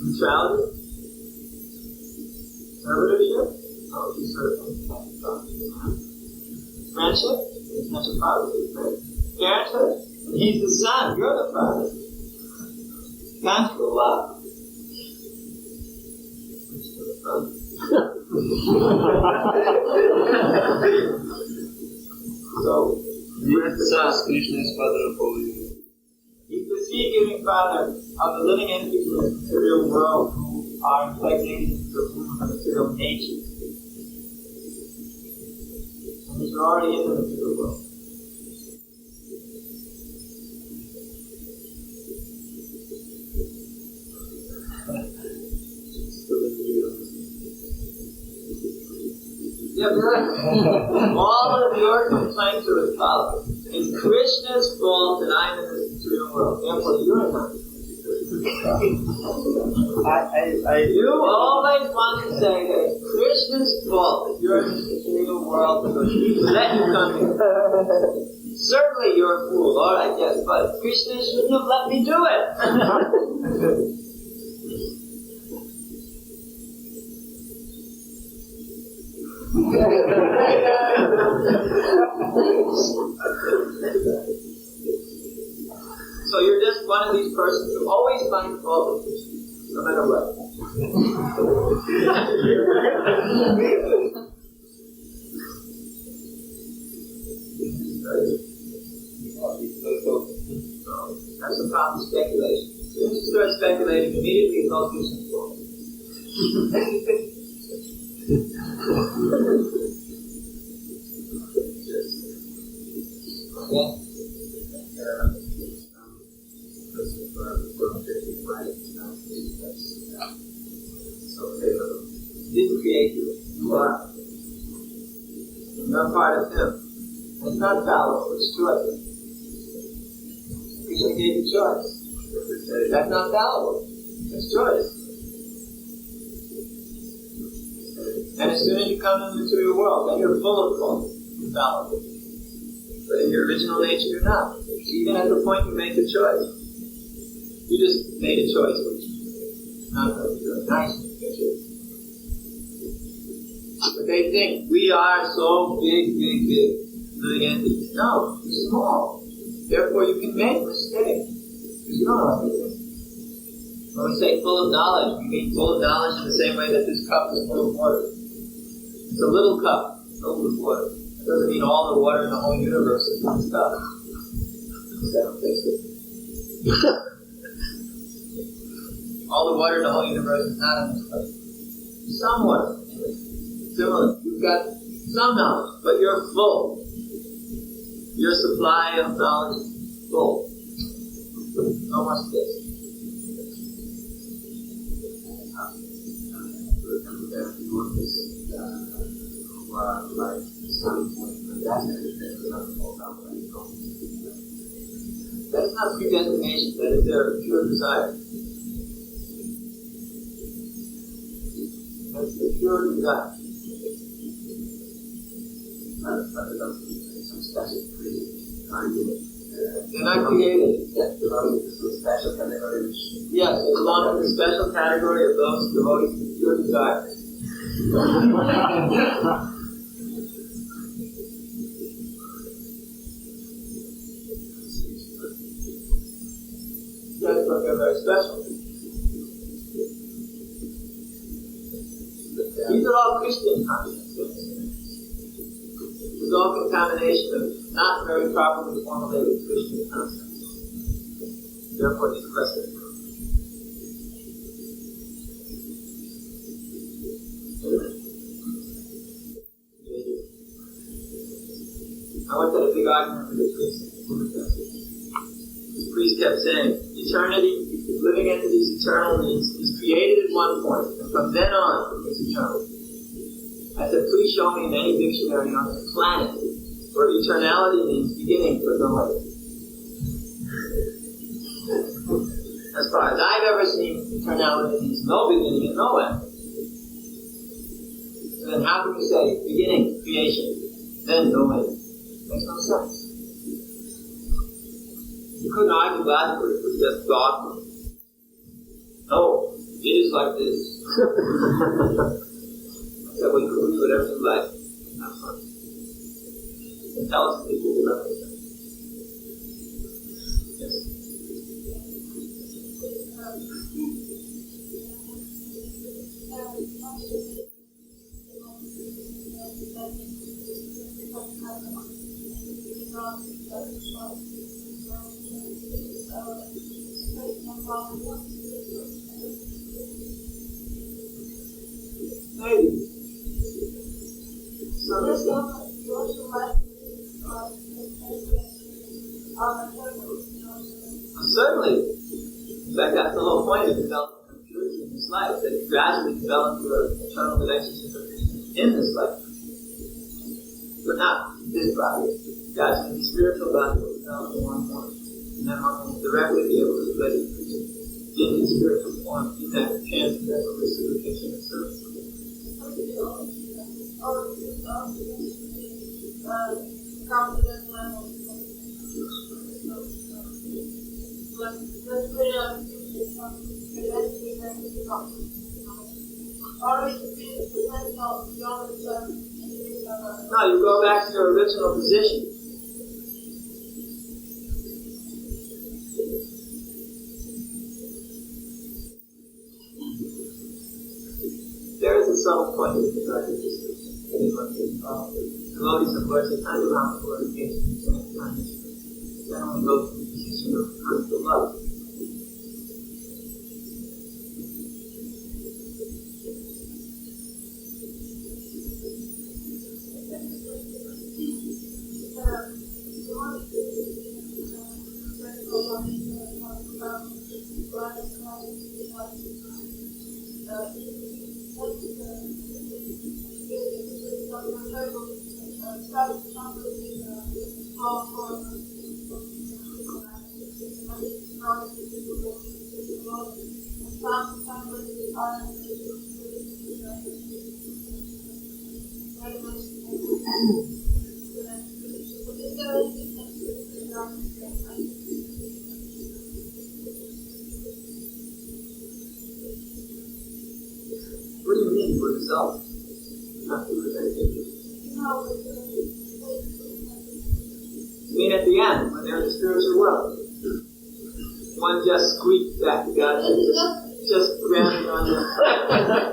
Neutrality? Servitorship? Oh, you serve him. Friendship? He's not your father, he's friend. Parenthood? He's the son, you're the father. Conjugal love? So, Krishna is father of all you. He's the seed-giving father of the living entities in the material world who are impregnated into the womb of the material nature. And these are already in the material world. Yeah, all of your complaints are as follows. It's Krishna's fault that I'm in this material world. Therefore, you're not. You always want to say that it's Krishna's fault that you're in this material world because he let you come here. Certainly you're a fool, alright, yes, but Krishna shouldn't have let me do it. So you're just one of these persons who always find fault with Krishna, no matter what. That's the problem with speculation. As soon as you start speculating, immediately it's all Krishna's fault. Yeah. Didn't create you. You are. You're a part of Him. And it's not fallible, it's choice. Krishna gave you choice. That's not fallible. It's choice. And as soon as you come into the material world, then you're full of fault. You're fallible. But in your original nature, you're not. Even at the point you make the choice. You just made a choice, which is not very nice. But they think we are so big, big entities. No, you're small. Therefore, you can make mistakes. Because you don't know everything. When we say full of knowledge, we mean full of knowledge in the same way that this cup is full of water. It's a little cup filled with water. It doesn't mean all the water in the whole universe is in this cup. All the water in the whole universe is not in this cup. Some water. Similar. You've got some knowledge, but you're full. Your supply of knowledge is full. No more space. That is not predestination, that is their pure desire. That's the pure desire. Some special created. They're not created. Some special category. Yes, they belong to the special category of those devoted to pure desire. That's what they're very special. These are all Christian concepts. This is all contamination of not very properly formulated Christian concepts. Therefore, these lessons. I once had a big argument with a priest. The priest kept saying, eternity, living entities, eternal means is created at one point, and from then on, it's eternal. I said, please show me in any dictionary on this planet where eternality means beginning but no end. As far as I've ever seen, eternality means no beginning and no end. So then how can you say beginning, creation, then no end? Makes no sense. You couldn't argue logically, it was just dogma. No, it is like this. I said, well, you can do whatever you like. Have fun. Intelligent people will never say. Yes. Maybe. So let's go. Certainly. In fact, that's the whole point of developing purity in this life, that you gradually develop your eternal relationship with Krishna in this life. But not this body. Gradually, the spiritual body will develop in one form. And then one will directly be able to relate to Krishna in his spiritual form, in that transcendental reciprocation of service. No, you go back to your original position. There is a subtle point of the practice. Devotees, of course, they kind of around the glorification generally go to the position of constant love. What do you mean for yourself? Not for anything. You mean at the end, when they're in the spiritual world? One just squeaks back to God, just grabs on the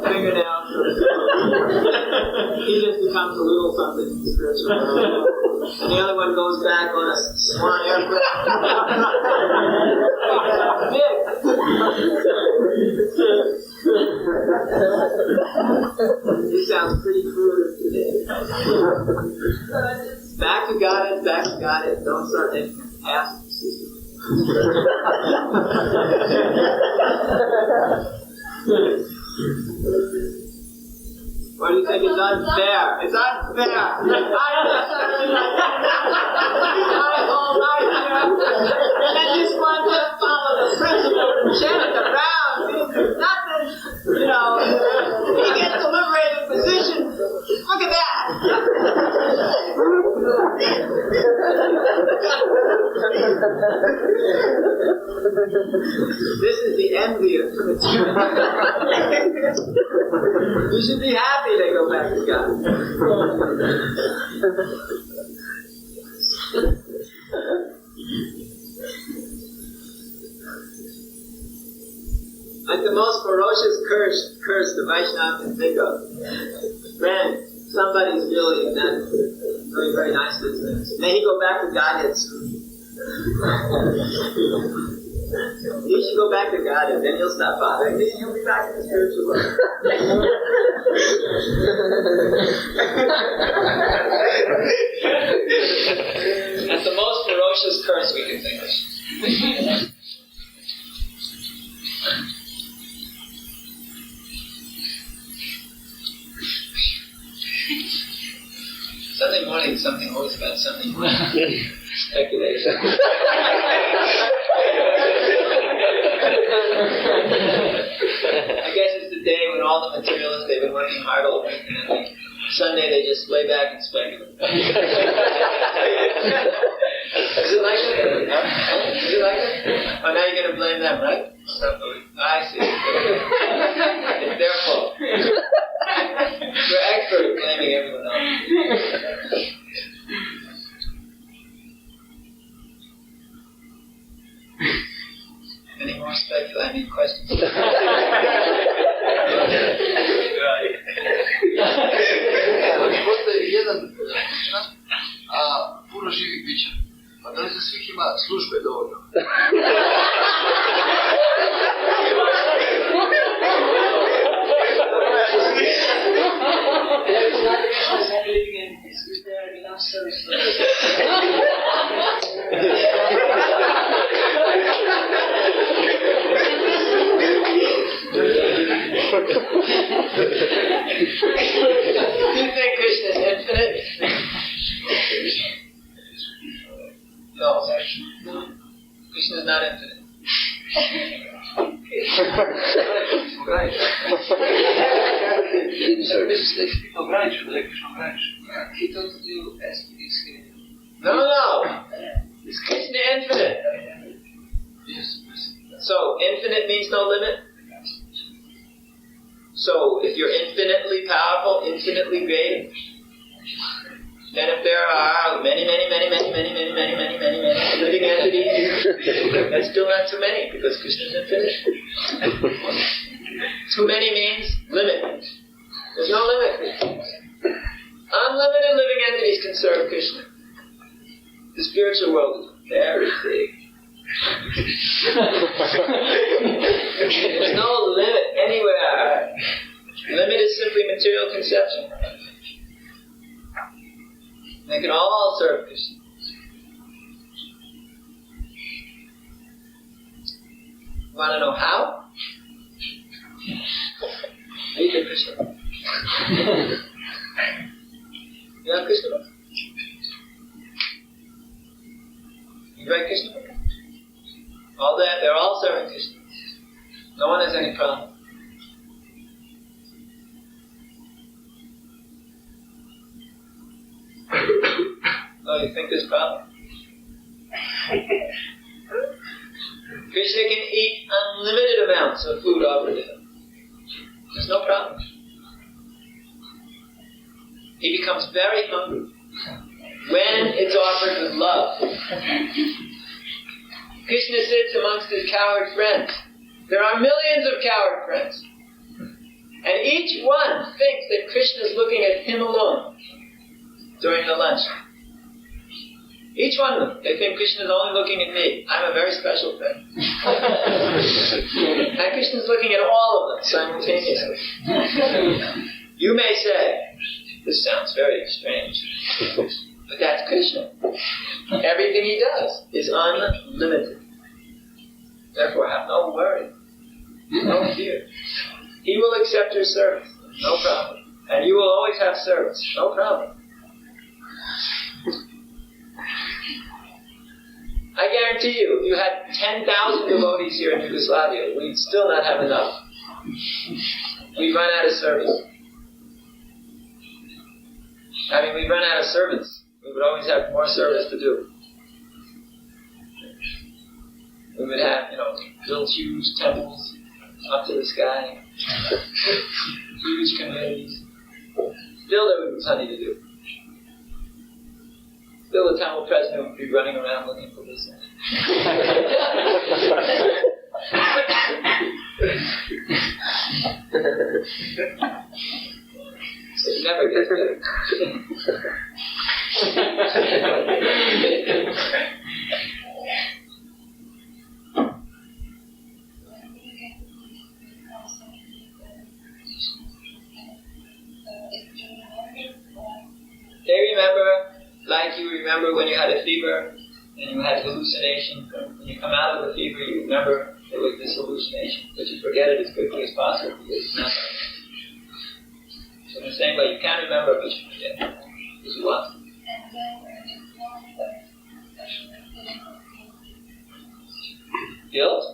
fingernails. He just becomes a little something in the spiritual world. And the other one goes back on a swan aircraft. Big. He sounds pretty crude today. Back to God, back to God. Don't start making asks. Why do you think it's unfair? It's unfair! I just want to follow the principle and chant the round. Nothing, he gets the liberated position. Look at that! This is the envy of Trinitarian. You should be happy they go back to God. Like the most ferocious curse the Vaishnava can think of. Man, somebody's really not doing very nice business. May he go back to Godhead soon. You should go back to Godhead, then you'll stop bothering me and you'll be back in the spiritual world. That's the most ferocious curse we can think of. Sunday morning, something always about Sunday morning. Speculation. I guess it's the day when all the materialists, they've been working hard all week, and then Sunday they just lay back and speculate. Is it like that? Is it like that? Oh, now you're going to blame them, right? I see. It's their fault. You're expert at blaming everyone else. Any more speculative questions? Postoji jedan puno živih bića. Pa da li za svih ima službe dovoljno? Do you think Krishna is infinite? No. Krishna is not infinite. He told you as is here. No. Is Krishna infinite? Yes. So, infinite means no limit? So, if you're infinitely powerful, infinitely great, then if there are many living entities, that's still not too many, because Krishna is infinite. Too many means limit. There's no limit. Unlimited living entities can serve Krishna. The spiritual world is very big. There's no limit anywhere. Limit is simply material conception. They can all serve Krishna. Want to know how? Are you Krishna? You have Krishna? You write Krishna book? All that, they're all serving Krishna. No one has any problem. Oh, you think there's a problem? Krishna can eat unlimited amounts of food offered to him. There's no problem. He becomes very hungry when it's offered with love. Krishna sits amongst his coward friends. There are millions of coward friends. And each one thinks that Krishna is looking at him alone during the lunch. Each one of them, they think Krishna is only looking at me. I'm a very special thing. And Krishna is looking at all of them simultaneously. You may say, this sounds very strange, but that's Krishna. Everything he does is unlimited. Therefore, have no worry, no fear. He will accept your service, no problem. And you will always have service, no problem. I guarantee you, if you had 10,000 devotees here in Yugoslavia, we'd still not have enough. We'd run out of service. We'd run out of servants. We would always have more service to do. We would have, build huge temples up to the sky, huge communities. Still, there would be plenty to do. Still, the temple president would be running around looking for this. So it never gets better. They remember, like you remember when you had a fever and you had hallucination. When you come out of the fever, you remember there was this hallucination, but you forget it as quickly as possible because it's not. So in the same way, you can't remember, but you forget because you want to. Guilt?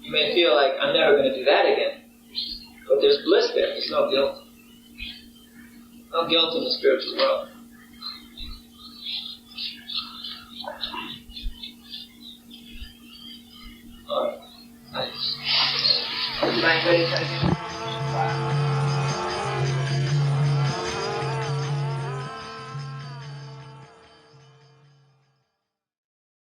You may feel like, I'm never going to do that again. But there's bliss there. There's no guilt. No guilt in the spiritual world. Alright. Nice.